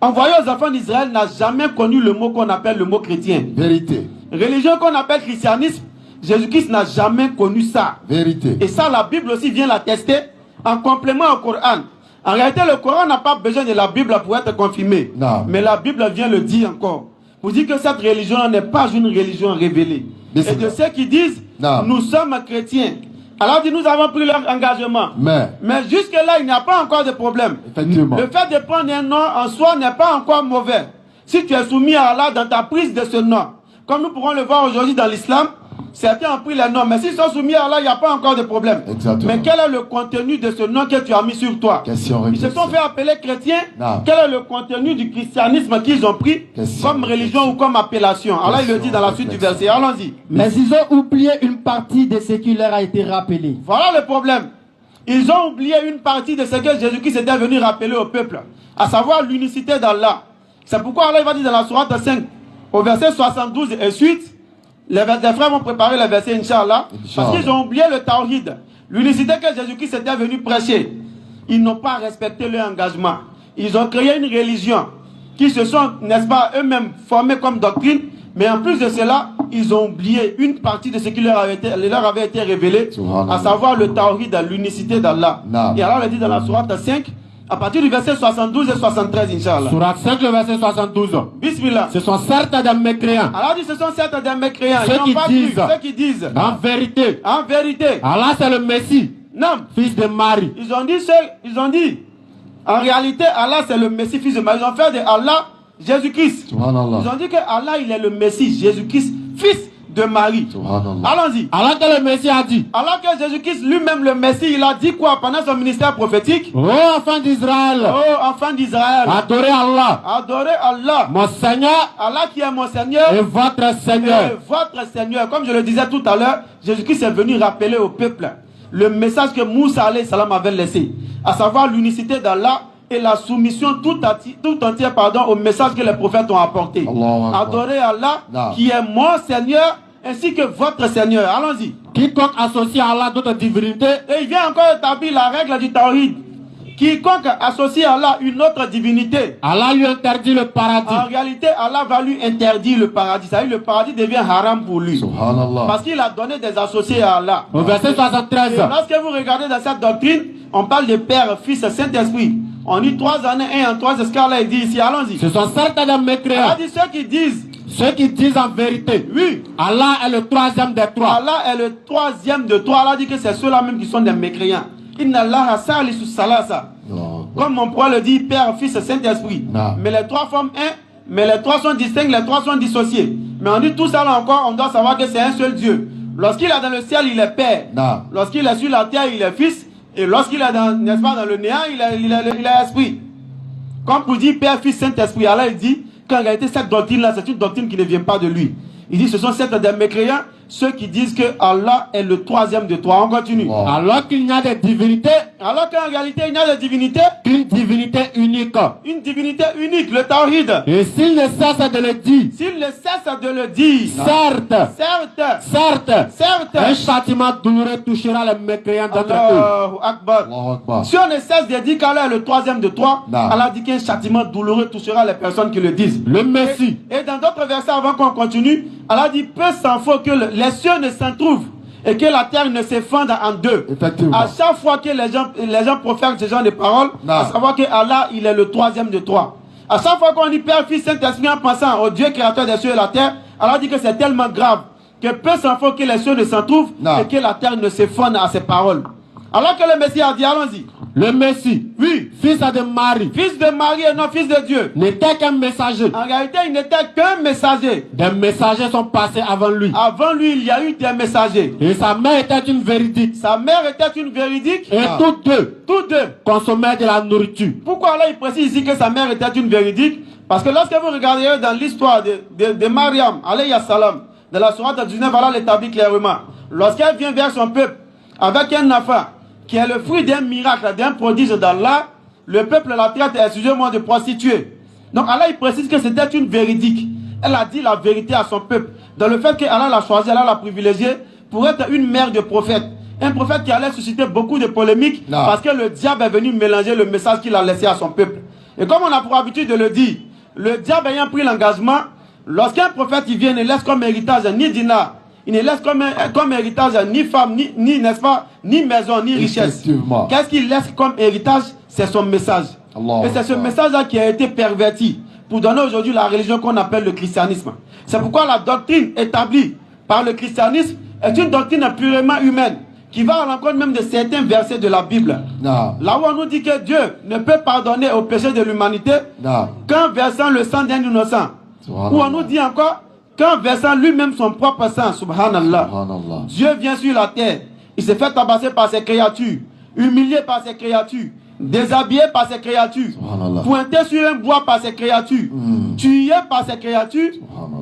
envoyé aux enfants d'Israël, n'a jamais connu le mot qu'on appelle le mot chrétien. Vérité. Religion qu'on appelle christianisme, Jésus-Christ n'a jamais connu ça. Vérité. Et ça, la Bible aussi vient l'attester en complément au Coran. En réalité, le Coran n'a pas besoin de la Bible pour être confirmé. Mais la Bible vient le dire encore. Pour dire que cette religion n'est pas une religion révélée. Et de ceux qui disent, nous sommes chrétiens. Alors dit, nous avons pris leur engagement. Mais jusque-là, il n'y a pas encore de problème. Effectivement. Le fait de prendre un nom en soi n'est pas encore mauvais. Si tu es soumis à Allah dans ta prise de ce nom, comme nous pourrons le voir aujourd'hui dans l'islam, certains ont pris les noms, mais s'ils sont soumis à Allah, il n'y a pas encore de problème. Exactement. Mais quel est le contenu de ce nom que tu as mis sur toi? Ils se sont fait appeler chrétiens. Quel est le contenu du christianisme qu'ils ont pris comme religion ou comme appellation? Allah il le dit dans la suite du verset. Allons-y. Mais ils ont oublié une partie de ce qui leur a été rappelé. Voilà le problème. Ils ont oublié une partie de ce que Jésus-Christ était venu rappeler au peuple, à savoir l'unicité d'Allah. C'est pourquoi Allah il va dire dans la sourate 5, au verset 72 et suite, les frères vont préparer le verset, Inch'Allah, parce qu'ils ont oublié le tawhid, l'unicité que Jésus-Christ était venu prêcher. Ils n'ont pas respecté leur engagement. Ils ont créé une religion qui se sont, n'est-ce pas, eux-mêmes formés comme doctrine, mais en plus de cela, ils ont oublié une partie de ce qui leur avait été révélé, à savoir le tawhid, l'unicité d'Allah. Et Allah le dit dans la sourate 5, à partir du verset 72 et 73, Inch'Allah. Sourate 5, le verset 72. Bismillah. Ce sont certes des mécréants. Allah dit ce sont certes des mécréants. Ceux qui disent, en vérité, Allah c'est le Messie, fils de Marie. Ils ont dit, en réalité, Allah c'est le Messie, fils de Marie. Ils ont fait de Allah Jésus-Christ. Ils ont dit que Allah il est le Messie, Jésus-Christ, fils de Marie. Allons-y. Alors que le Messie a dit. Alors que Jésus-Christ lui-même, le Messie, il a dit quoi pendant son ministère prophétique? Oh enfant d'Israël. Oh enfant d'Israël. Adorez Allah. Adorez Allah. Mon Seigneur. Allah qui est mon Seigneur. Et votre Seigneur. Et votre Seigneur. Comme je le disais tout à l'heure, Jésus-Christ est venu rappeler au peuple le message que Moussa alayhi salam avait laissé, à savoir l'unicité d'Allah et la soumission tout entière au message que les prophètes ont apporté. Adorez Allah qui est mon Seigneur ainsi que votre Seigneur. Allons-y. Quiconque associe à Allah d'autres divinités. Et il vient encore établir la règle du tawhid. Quiconque associe à Allah une autre divinité, Allah lui interdit le paradis. En réalité, Allah va lui interdire le paradis. Ça veut dire le paradis devient haram pour lui. Parce qu'il a donné des associés à Allah. Au verset 73. Et lorsque vous regardez dans cette doctrine, on parle de Père, Fils, Saint-Esprit. On dit 3 en 1 en 3, c'est ce qu'Allah dit ici. Allons-y. Ce sont certains mécréants. Allah dit ceux qui disent en vérité. Oui. Allah est le troisième des trois. Allah est le troisième de trois. Allah dit que c'est ceux-là même qui sont des mécréants. Inna Allah salisu salasa. Comme on pourrait le dire, Père, Fils, Saint-Esprit. Mais les trois forment un, mais les trois sont distincts, les trois sont dissociés. Mais on dit tout ça là encore, on doit savoir que c'est un seul Dieu. Lorsqu'il est dans le ciel, il est Père. Lorsqu'il est sur la terre, il est Fils. Et lorsqu'il est dans, n'est-ce pas, dans le néant, il est Esprit. Comme pour dire Père, Fils, Saint-Esprit, Allah il dit qu'en réalité cette doctrine-là, c'est une doctrine qui ne vient pas de lui. Il dit ce sont certes des mécréants, ceux qui disent que Allah est le troisième de trois. On continue. Alors qu'il n'y a des divinités. Alors qu'en réalité il n'y a de divinité qu'une divinité unique. Une divinité unique, le tawhid. Et s'il ne cesse de le dire. S'il ne cesse de le dire. Certes. Un châtiment douloureux touchera les mécréants d'entre eux. Akbar. Si on ne cesse de dire qu'Allah est le troisième de trois, Allah dit qu'un châtiment douloureux touchera les personnes qui le disent. Le Messie. Et dans d'autres versets avant qu'on continue, Allah dit peu s'en faut que les cieux ne s'en trouvent et que la terre ne s'effondre en deux. À chaque fois que les gens profèrent ce genre de paroles, à savoir que Allah il est le troisième de trois. À chaque fois qu'on dit Père, Fils, Saint-Esprit en pensant au Dieu créateur des cieux et de la terre, Allah dit que c'est tellement grave que peu s'en faut que les cieux ne s'en trouvent et que la terre ne s'effondre à ces paroles. Alors que le Messie a dit, allons-y. Le Messie, oui, fils de Marie, et non fils de Dieu, n'était qu'un messager. En réalité, il n'était qu'un messager. Des messagers sont passés avant lui. Avant lui, il y a eu des messagers. Et sa mère était une véridique. Et tous deux consommaient de la nourriture. Pourquoi là il précise ici que sa mère était une véridique? Parce que lorsque vous regardez dans l'histoire de Mariam, alayhi salam, de la sourate 19, Allah l'établit clairement. Lorsqu'elle vient vers son peuple avec un enfant qui est le fruit d'un miracle, d'un prodige d'Allah, le peuple la traite, excusez-moi, de prostituée. Donc Allah il précise que c'était une véridique. Elle a dit la vérité à son peuple. Dans le fait qu'Allah l'a choisi, Allah l'a privilégié pour être une mère de prophète. Un prophète qui allait susciter beaucoup de polémiques parce que le diable est venu mélanger le message qu'il a laissé à son peuple. Et comme on a pour habitude de le dire, le diable ayant pris l'engagement, lorsqu'un prophète il vient, ne laisse comme héritage ni dinar, il ne laisse comme héritage ni femme, ni n'est-ce pas, ni maison, ni richesse. Qu'est-ce qu'il laisse comme héritage? C'est son message. Et c'est ce message-là qui a été perverti pour donner aujourd'hui la religion qu'on appelle le christianisme. C'est pourquoi la doctrine établie par le christianisme est une doctrine purement humaine qui va à l'encontre même de certains versets de la Bible. Là où on nous dit que Dieu ne peut pardonner aux péchés de l'humanité qu'en versant le sang d'un innocent. Où on nous dit encore qu'en versant lui-même son propre sang, subhanallah, Dieu vient sur la terre, il s'est fait tabasser par ses créatures, humilié par ses créatures, déshabillé par ses créatures, pointé sur un bois par ses créatures, tué par ses créatures.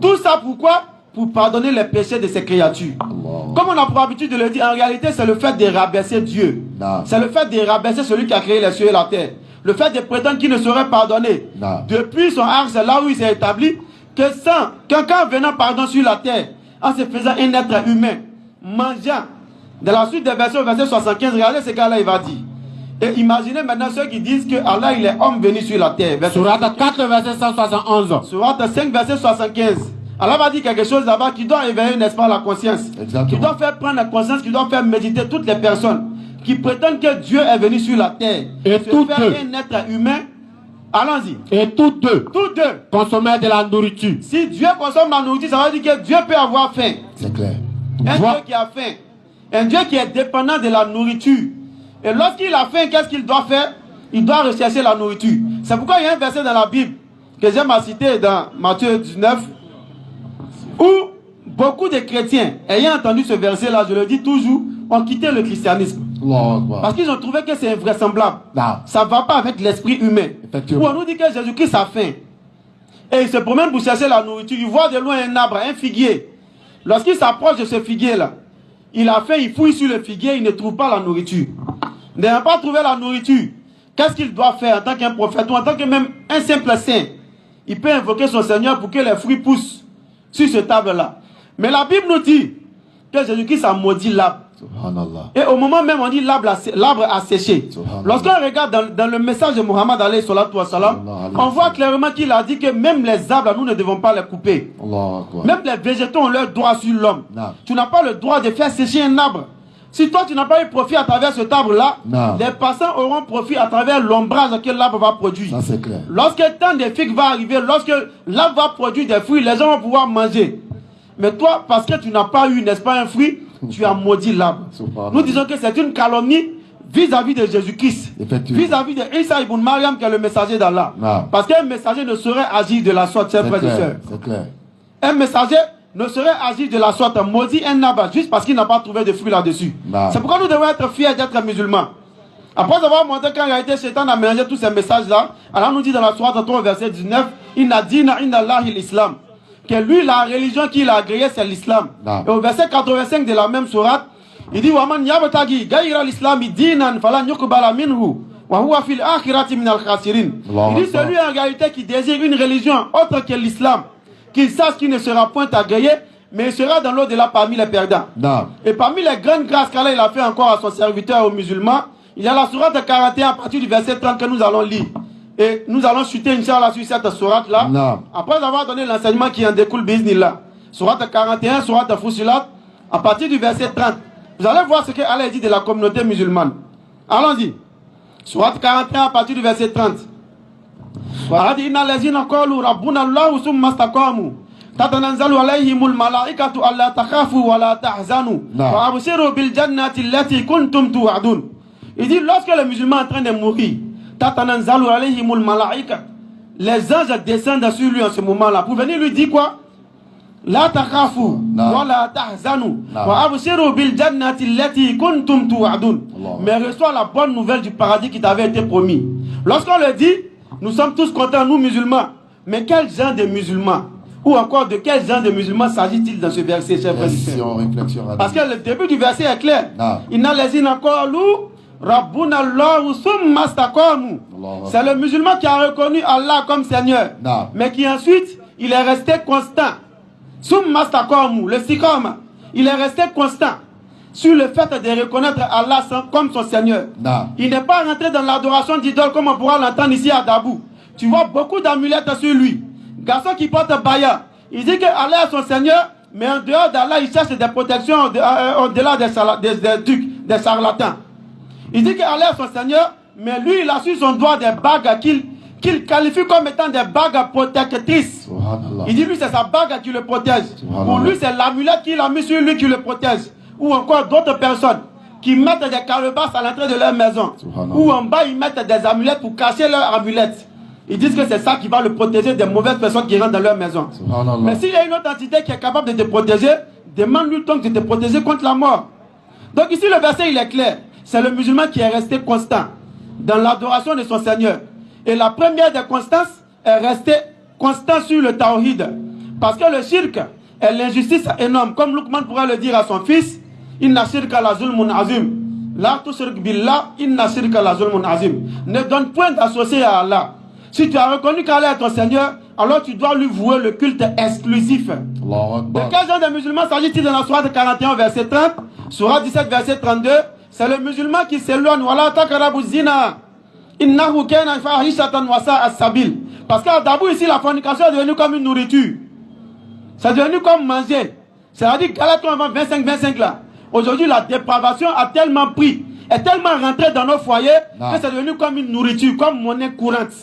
Tout ça pourquoi? Pour pardonner les péchés de ses créatures. Comme on a pour habitude de le dire, en réalité c'est le fait de rabaisser Dieu. C'est le fait de rabaisser celui qui a créé les cieux et la terre. Le fait de prétendre qu'il ne serait pardonné. Depuis son arche, là où il s'est établi, que sans quelqu'un venant pardon sur la terre, en se faisant un être humain, mangeant. Dans la suite des versets, verset 75, regardez ce gars-là, il va dire. Et imaginez maintenant ceux qui disent que Allah il est homme venu sur la terre. Surat 4, verset 171. Surat 5, verset 75. Allah va dire quelque chose là-bas qui doit éveiller, n'est-ce pas, la conscience. Exactement. Qui doit faire prendre la conscience, qui doit faire méditer toutes les personnes qui prétendent que Dieu est venu sur la terre. Et tous deux. Un être humain. Allons-y. Et tous deux. Tous deux. Consommer de la nourriture. Si Dieu consomme la nourriture, ça veut dire que Dieu peut avoir faim. C'est clair. Un Dieu qui a faim. Un Dieu qui est dépendant de la nourriture. Et lorsqu'il a faim, qu'est-ce qu'il doit faire? Il doit rechercher la nourriture. C'est pourquoi il y a un verset dans la Bible que j'aime à citer dans Matthieu 19 où beaucoup de chrétiens, ayant entendu ce verset-là, je le dis toujours, ont quitté le christianisme. Parce qu'ils ont trouvé que c'est invraisemblable. Ça ne va pas avec l'esprit humain. Où on nous dit que Jésus-Christ a faim. Et il se promène pour chercher la nourriture. Il voit de loin un arbre, un figuier. Lorsqu'il s'approche de ce figuier-là, il a faim, il fouille sur le figuier, il ne trouve pas la nourriture. N'ayant pas trouvé la nourriture, qu'est-ce qu'il doit faire en tant qu'un prophète ou en tant que même un simple saint? Il peut invoquer son Seigneur pour que les fruits poussent sur ce table-là. Mais la Bible nous dit que Jésus-Christ a maudit l'arbre. Et au moment même, on dit l'arbre a séché. Lorsqu'on regarde dans le message de Muhammad alayhi salatu wa salam, on voit clairement qu'il a dit que même les arbres, nous ne devons pas les couper. Même les végétaux ont leur droit sur l'homme. Tu n'as pas le droit de faire sécher un arbre. Si toi tu n'as pas eu profit à travers cet arbre-là, les passants auront profit à travers l'ombrage que l'arbre va produire. Ça, c'est clair. Lorsque le temps des figues va arriver, lorsque l'arbre va produire des fruits, les gens vont pouvoir manger. Mais toi, parce que tu n'as pas eu, n'est-ce pas, un fruit, tu as maudit l'arbre. Nous disons que c'est une calomnie vis-à-vis de Jésus-Christ, vis-à-vis de Isa ibn Maryam qui est le messager d'Allah. Parce qu'un messager ne saurait agir de la sorte, chers frères et sœurs. C'est clair. Un messager ne saurait agir de la sorte, maudit un arbre juste parce qu'il n'a pas trouvé de fruits là-dessus. C'est pourquoi nous devons être fiers d'être musulmans. Après avoir montré qu'en réalité, Satan a mélangé tous ces messages-là, Allah nous dit dans la sourate 3, verset 19, Inna dina inna Allahi l'islam. Que lui, la religion qu'il a agréée, c'est l'islam. Et au verset 85 de la même sourate, il dit Waman yabtagi ghayra al-islami dinan falan yuqbala minhu wa huwa fil akhirati min al-khasirin. Il dit celui en réalité qui désire une religion autre que l'islam, qu'il sache qu'il ne sera point agréé, mais il sera dans l'au-delà parmi les perdants. Et parmi les grandes grâces qu'Allah a fait encore à son serviteur et aux musulmans, il y a la sourate 41 à partir du verset 30 que nous allons lire. Et nous allons chuter Inch'Allah sur cette sourate-là. Après avoir donné l'enseignement qui en découle, bismillah. Sourate 41, sourate Fussilat, à partir du verset 30. Vous allez voir ce que Allah dit de la communauté musulmane. Allons-y. Sourate 41, à partir du verset 30. Allah dit Inna lazina qalu rabbuna Allahu summa istaqamu tatanazzalu alayhimul malaikatu alla takhafu wa la tahzanu wa abshiru bil jannati allati kuntum tu'adun. Il dit lorsque les musulmans sont en train de mourir, tatanazzalu alayhimul malaika, les anges descendent sur lui en ce moment-là pour venir lui dire quoi? La takhafu wa la tahzanu wa abshiru bil jannati allati kuntum tu'adun. Mais reçois la bonne nouvelle du paradis qui t'avait été promis. Lorsqu'on le dit, nous sommes tous contents, nous musulmans. Mais quel genre de musulmans? Ou encore de quel genre de musulmans s'agit-il dans ce verset, chers frères et sœurs? Parce que le début du verset est clair. Inna lazina qalu rabbuna Allahu summa istaqamu. C'est le musulman qui a reconnu Allah comme Seigneur. Mais qui ensuite, il est resté constant. Summa istaqamu, le istiqama, il est resté constant sur le fait de reconnaître Allah comme son Seigneur. Il n'est pas rentré dans l'adoration d'idole comme on pourra l'entendre ici à Dabou. Tu vois beaucoup d'amulettes sur lui. Garçon qui porte baya. Il dit que Allah est son Seigneur, mais en dehors d'Allah, il cherche des protections au-delà des charlatans. Il dit que Allah est son Seigneur, mais lui, il a sur son doigt des bagues qu'il qualifie comme étant des bagues protectrices. Il dit lui, c'est sa bague qui le protège. Pour lui, c'est l'amulette qu'il a mis sur lui qui le protège. Ou encore d'autres personnes qui mettent des calebasses à l'entrée de leur maison. Ou en bas, ils mettent des amulettes pour cacher leurs amulettes. Ils disent que c'est ça qui va le protéger des mauvaises personnes qui rentrent dans leur maison. Mais s'il y a une autre entité qui est capable de te protéger, demande-lui donc de te protéger contre la mort. Donc ici le verset il est clair. C'est le musulman qui est resté constant dans l'adoration de son Seigneur. Et la première des constances est rester constant sur le tawhid. Parce que le shirk est l'injustice énorme. Comme Luqman pourrait le dire à son fils, Inna shirka la zulmun azim. La tushrik billah, inna shirka la zulmun azim. Ne donne point d'associé à Allah. Si tu as reconnu qu'Allah est ton Seigneur, alors tu dois lui vouer le culte exclusif. De quel genre de musulman s'agit-il dans la sourate 41 verset 30, sourate 17 verset 32? C'est le musulman qui s'éloigne. Wala taqrabu zina. Innahu kana fahishatan wa sa'a sabil. Parce qu'à Dabou ici la fornication est devenue comme une nourriture. C'est devenu comme manger. C'est-à-dire Galates 25 là. Aujourd'hui la dépravation a tellement pris, est tellement rentrée dans nos foyers que c'est devenu comme une nourriture, comme monnaie courante.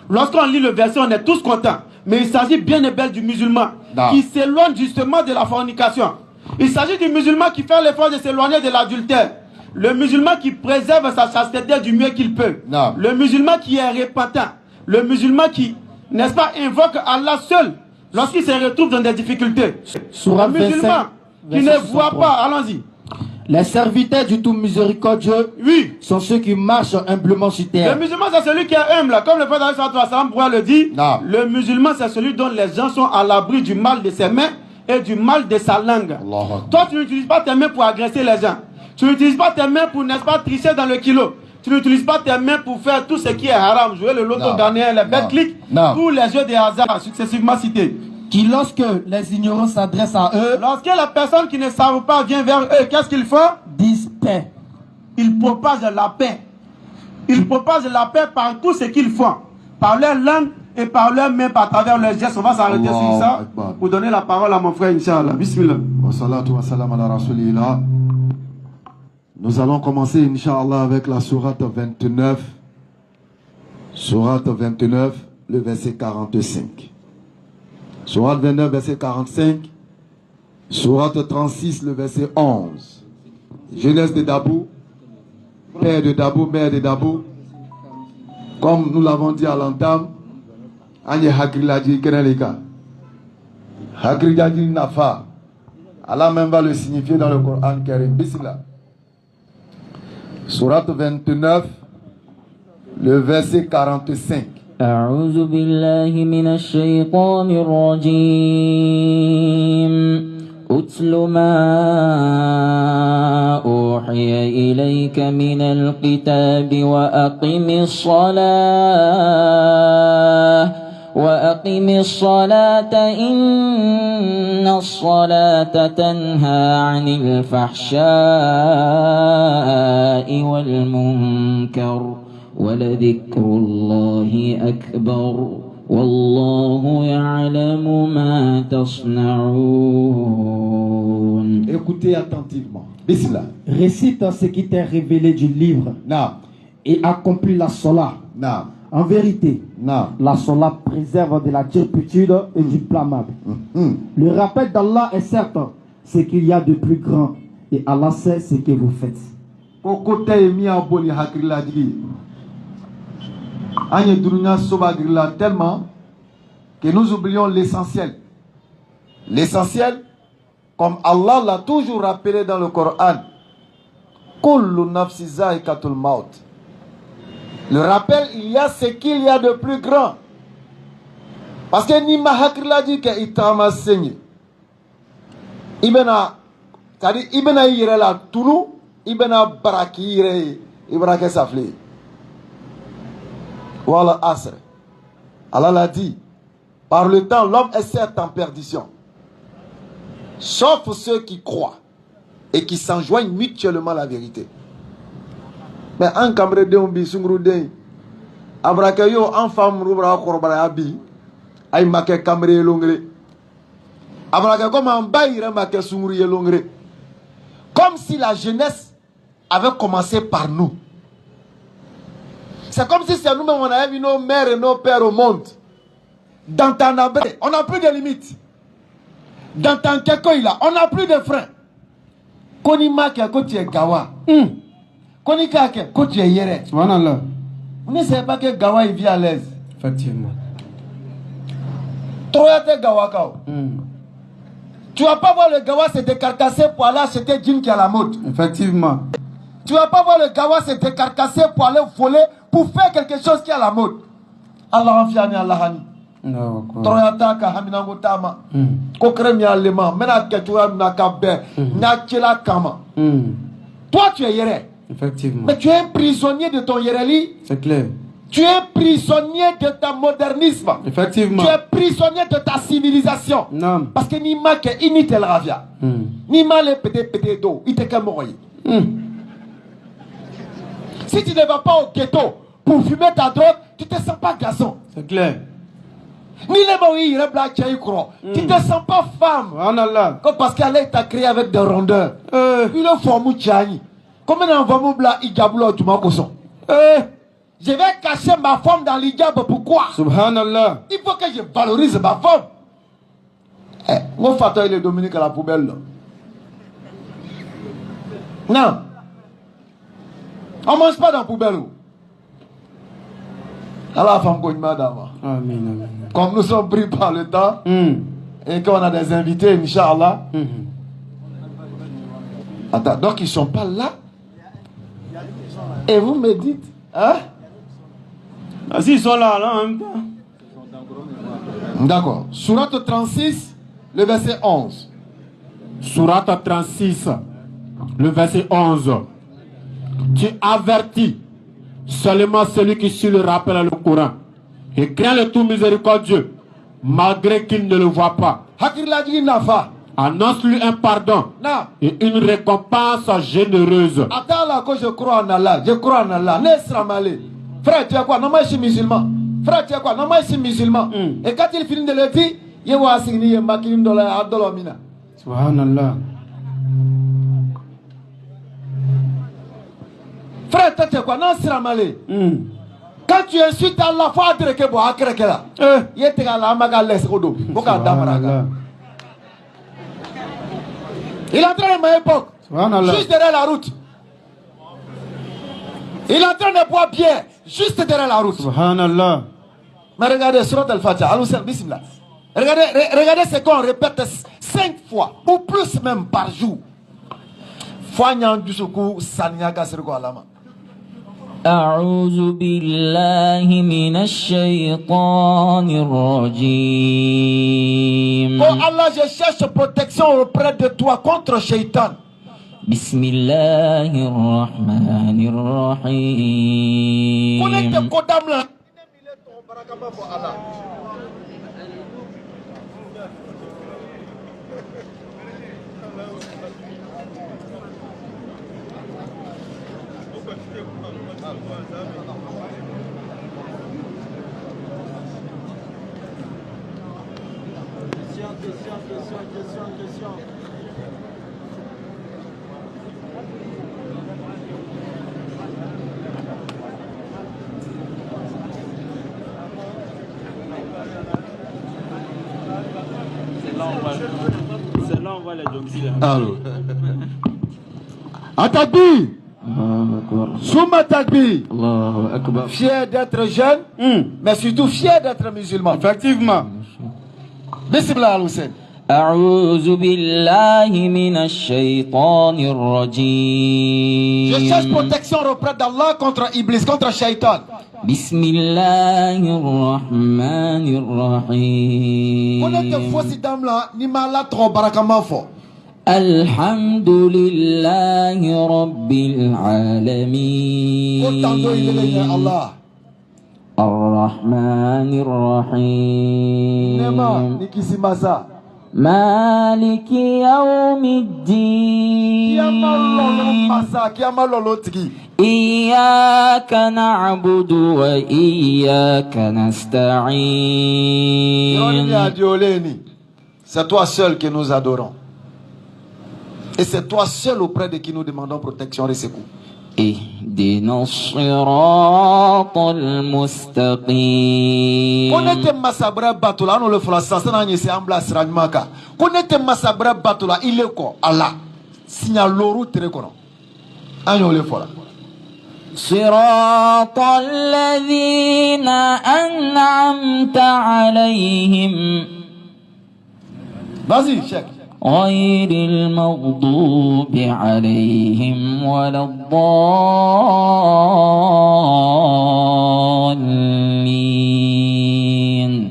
Lorsqu'on lit le verset, on est tous contents. Mais il s'agit bien et belle du musulman qui s'éloigne justement de la fornication. Il s'agit du musulman qui fait l'effort de s'éloigner de l'adultère. Le musulman qui préserve sa chasteté du mieux qu'il peut. Le musulman qui est repentant. Le musulman qui, n'est-ce pas, invoque Allah seul lorsqu'il se retrouve dans des difficultés. Le musulman qui ne voit pas, allons-y. Les serviteurs du tout miséricordieux sont ceux qui marchent humblement sur terre. Le musulman c'est celui qui est humble, comme le prophète sallam pourrait le dire. Le musulman c'est celui dont les gens sont à l'abri du mal de ses mains et du mal de sa langue. Toi tu n'utilises pas tes mains pour agresser les gens. Tu n'utilises pas tes mains pour, n'est-ce pas, tricher dans le kilo. Tu n'utilises pas tes mains pour faire tout ce qui est haram, jouer le loto gagner, les bêtes clics, tous les jeux de hasard successivement cités. Qui lorsque les ignorants s'adressent à eux, lorsque la personne qui ne savent pas vient vers eux, qu'est-ce qu'ils font? Disent paix. Ils propagent la paix. Ils propagent la paix par tout ce qu'ils font. Par leur langue et par leurs mains, par travers leurs gestes. On va s'arrêter sur ça pour donner la parole à mon frère, Inch'Allah. Bismillah. Wa salatu wa salam ala rasulillah. Nous allons commencer, Inch'Allah, avec la sourate 29. Sourate 29, le verset 45. Sourate 29, verset 45. Sourate 36, le verset 11. Jeunesse de Dabou, père de Dabou, mère de Dabou. Comme nous l'avons dit à l'entame, Anye Hakriladji Kenelika. Hakriladji Nafa. Allah même va le signifier dans le Coran Karim. Bismillah. Sourate 29, le verset 45. أعوذ بالله من الشيطان الرجيم أتل ما أوحي إليك من الكتاب وأقم الصلاة إن الصلاة تنهى عن الفحشاء والمنكر ولذكر الله أكبر والله يعلم ما تصنعون. Écoutez attentivement. Bismillah. Récite ce qui t'est révélé du livre. Et accomplis la salat. En vérité, la salat préserve de la turpitude et du blâmable. Le rappel d'Allah est certain, ce qu'il y a de plus grand. Et Allah sait ce que vous faites. Tellement que nous oublions l'essentiel. L'essentiel, comme Allah l'a toujours rappelé dans le Coran, Kullu nafsi zaikatul maut. Le rappel, il y a ce qu'il y a de plus grand. Parce que Nima Hakrila dit qu'il t'a enseigné. Ibena, c'est-à-dire Ibena yire la tulu, Ibena baraki yire, Ibena kesafli. Voilà Asr. Allah l'a dit. Par le temps, l'homme est certes en perdition. Sauf ceux qui croient et qui s'enjoignent mutuellement la vérité. Mais en cambre de umbi sungru de abrakayo en femme rubra korbara abi ay make cambre longre abraka comme en bayira make sungru longre, comme si la jeunesse avait commencé par nous. C'est comme si c'est nous-mêmes on avait vu nos mères et nos pères au monde. Dans Tanabré, on n'a plus de limites. Dans Tankekoïla, on n'a plus de freins. Konima qui a côté Gawa. Konika ke côté Yere. Vous ne savez pas que Gawa il vit à l'aise. Effectivement. Toyate Gawakao. Tu vas pas voir le Gawa se décarcasser pour aller acheter jean qui est à la mode. Effectivement. Tu vas pas voir le Gawa se décarcasser pour aller voler, pour faire quelque chose qui est à la mode. Allah enfiani Allah hani. Toyata ka haminango tama. Kokremi alema, mena ketua na kabe, na chela kama. Toi tu es yéré. Effectivement. Mais tu es un prisonnier de ton yéréli. C'est clair. Tu es prisonnier de ta modernisme. Effectivement. Tu es prisonnier de ta civilisation. Non. Parce que ni ma ke ini tel ravia. Ni ma le pété d'eau. Il te kamoroye. Si tu ne vas pas au ghetto pour fumer ta drogue, tu te sens pas garçon. C'est clair. Ni les maouis, il black tu te sens pas femme. Comme parce qu'elle t'a créé avec des rondeurs. Il est formé tchani. Comment on va m'oubla igablo du makoson. Je vais cacher ma femme dans l'hijab. Pourquoi? Subhanallah. Il faut que je valorise ma femme. Mon fatal, il est Dominique à la poubelle. Non. On ne mange pas dans la poubelle. Allah femme qu'on madame. Amen. Comme nous sommes pris par le temps et qu'on a des invités, Inch'Allah. Attends, donc ils ne sont pas là. Et vous me dites, hein? Ah, si, ils sont là, en même temps. D'accord. Sourate 36, le verset 11. Sourate 36, le verset 11. Tu avertis seulement celui qui suit le rappel à le Coran et craint le tout miséricordieux, malgré qu'il ne le voit pas. Annonce-lui un pardon et une récompense généreuse. Attends là que je crois en Allah. Je crois en Allah. Frère, tu es quoi? Non, moi je suis musulman. Frère, tu es quoi? Non, moi je suis musulman. Et quand il finit de le dire, il va signer un makilim de la Adolomina. Subhanallah. Frère, tu es quoi? Non, c'est ramalé. Quand tu insultes Allah, il faut dire que bon, akre là. Il est égal à Magalès Rodo. Il est en train de ma époque. Juste derrière la route. Il est en train de boire bien. Juste derrière la route. Subhanallah. Mais regardez, Surat Al-Fatiha. Allons-y, bismillah. Regardez ce qu'on répète 5 fois. Ou plus même par jour. Foignan du soukou, Sanyaka Sergo Alama. أعوذ بالله من الشيطان الرجيم. Oh Allah, je cherche protection auprès de toi contre Shaitan. بسم الله الرحمن الرحيم. Connecte Kodam là. Question. C'est là on voit les domiciles. Allô. Atakbi. Souma Takbi. Fier d'être jeune, mais surtout fier d'être musulman. Effectivement. Bismillah al-Hussein. أعوذ بالله من الشيطان الرجيم. Je cherche protection auprès d'Allah contre Iblis, contre Shaitan. بسم الله الرحمن الرحيم. On est faux si dame là, ni malade trop barakamant fort. الحمد لله رب العالمين. Allah. الرحمن الرحيم. Nema nikisimasa. مالك يوم الدين. إياك نعبد وإياك نستعين. C'est toi seul que nous adorons. Et c'est toi seul auprès de qui nous demandons protection et secours. اهدنا الصراط المستقيم. Connaissez Massabra Batula, nous le faisons ça, c'est un semblant Sranmaka. Connaissez Massabra Batula, il est quoi? Allah. Signal l'oru très connu. Agnon le fera. صراط الذين أنعمت عليهم Vas-y, Cheikh. غير المغضوب عليهم ولا الضالين.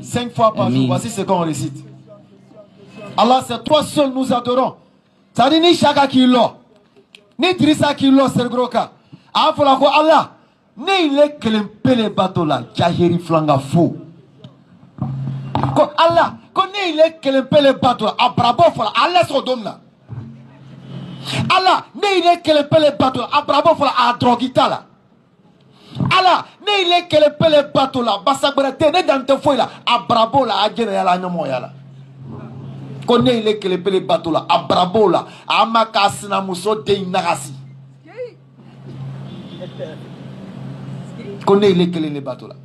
5 fois par jour, voici ce qu'on récite. Allah, c'est toi seul nous adorons. Ça dit ni Chaka qui l'a, ni Drissa qui l'a, c'est le gros cas. Allah, Allah, ni le kelempele bateau là, Jahiri flanga fou. Allah, quand il est kelempele bateau, à bravo, Allah Sodom là. Allah, il est kelempele bateau, à bravo, à drogita là. Allah, il est kelempele bateau là, basabrete, ne dans te fouille là, à bravo là, à général la nomoya là. Quand il est kelempele bateau là, à bravo là, à makasina muso de inagasi. Quand il est kelempele bateau là,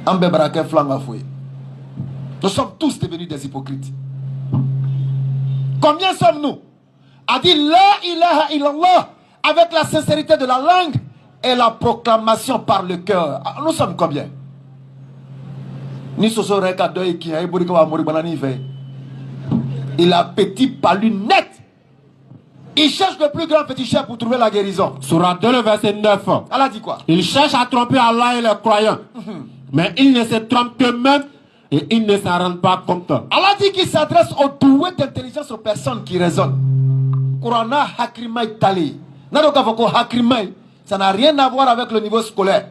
ambe barake flanga fouille. Nous sommes tous devenus des hypocrites. Combien sommes-nous? A dit la ilaha illallah avec la sincérité de la langue et la proclamation par le cœur. Nous sommes combien? Il a petit palu net. Il cherche le plus grand féticheur pour trouver la guérison. Surah 2, le verset 9. Allah dit quoi? Il cherche à tromper Allah et les croyants. Mais il ne se trompe qu'eux-mêmes. Et ils ne s'en rendent pas compte. Allah dit qu'il s'adresse aux doués d'intelligence, aux personnes qui raisonnent. Qurana Hakrimai Tali. Hakrimai, ça n'a rien à voir avec le niveau scolaire.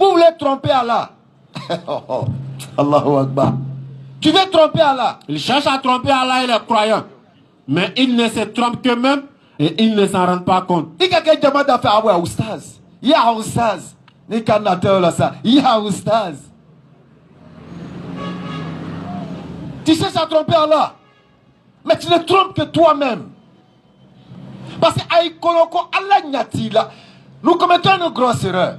Vous voulez tromper Allah. Allahu Akbar. Tu veux tromper Allah. Il cherche à tromper Allah et les croyants. Mais ils ne se trompent qu'eux-mêmes et ils ne s'en rendent pas compte. Il y a quelqu'un qui a fait ah ouais, oustaz. Il y a oustaz. Il y a oustaz. Tu cherches à tromper Allah. Mais tu ne trompes que toi-même. Parce que Aïkoloko Allah nyati là. Nous commettons une grosse erreur.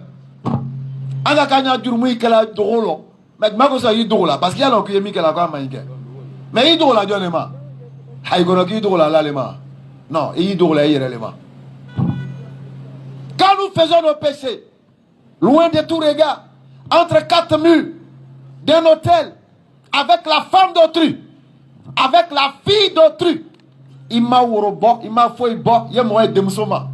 Anga kanya durmui kala drôle. Mais mako sa yidola parce qu'il y a l'on qui est mis kala kwa maïke. Mais yidola dionema. Aïkoloko yidola là lema. Non, yidola yirelema. Quand nous faisons nos péchés, loin de tout regard, entre 4 murs d'un hôtel, avec la femme d'autrui, avec la fille d'autrui, il m'a ourobo, il m'a fouillé bo, il m'a aidé demusoma.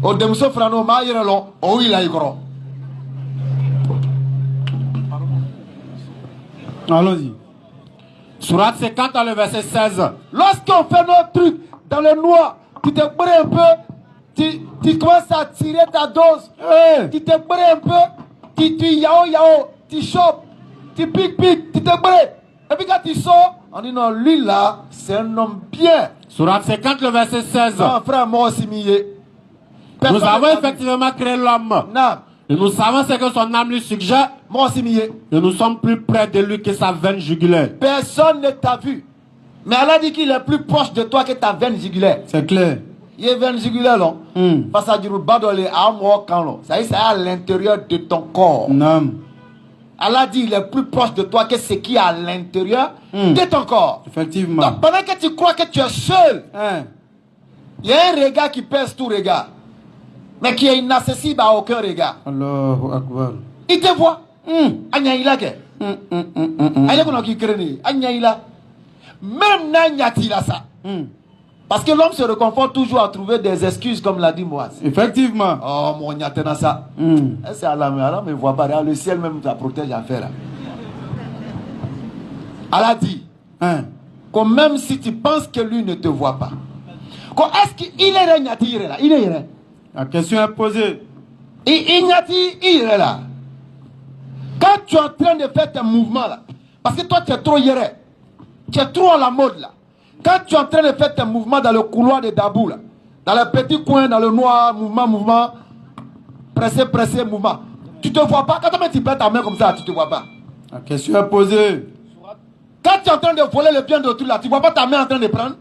O demuso frano ma yirelo, o il a yikoro. Allons-y. Surat 50 le verset 16. Lorsqu'on fait nos trucs dans le noir, tu te brûles un peu, tu commences à tirer ta dose, tu te brûles un peu, tu yao, tu chopes. Tu piques, tu te brûles. Et puis quand tu sors, on dit non, lui là, c'est un homme bien. Surat 50, le verset 16. Non, frère, moi aussi, nous avons effectivement créé l'homme. Et nous savons ce que son âme lui suggère. Moi aussi, et nous sommes plus près de lui que sa veine jugulaire. Personne ne t'a vu. Mais elle a dit qu'il est plus proche de toi que ta veine jugulaire. C'est clair. Il est veine jugulaire, non? Parce que ça dit, c'est à l'intérieur de ton corps. Non. Allah dit il est plus proche de toi que ce qui est à l'intérieur de ton corps. Effectivement. Donc, pendant que tu crois que tu es seul, il y a un regard qui pèse tout regard, mais qui est inaccessible à aucun regard. Allahu Akbar. Il te voit. Même Nanyatila ça. Parce que l'homme se reconforte toujours à trouver des excuses, comme l'a dit Moaz. Effectivement. Oh, mon nyatena ça. C'est Allah me voit pas. Le ciel même ça protège à faire. Allah dit que même si tu penses que lui ne te voit pas, est-ce qu'il est nyati là? Il est là. La question est posée. Il nyati, il est là. Quand tu es en train de faire tes mouvements là, parce que toi tu es trop hier, tu es trop à la mode là. Quand tu es en train de faire tes mouvements dans le couloir de Dabou, là, dans le petit coin, dans le noir, mouvement, pressé, mouvement, tu ne te vois pas. Quand tu perds ta main comme ça, tu ne te vois pas. La question est posée. Quand tu es en train de voler le bien d'autrui, là, tu ne vois pas ta main en train de prendre.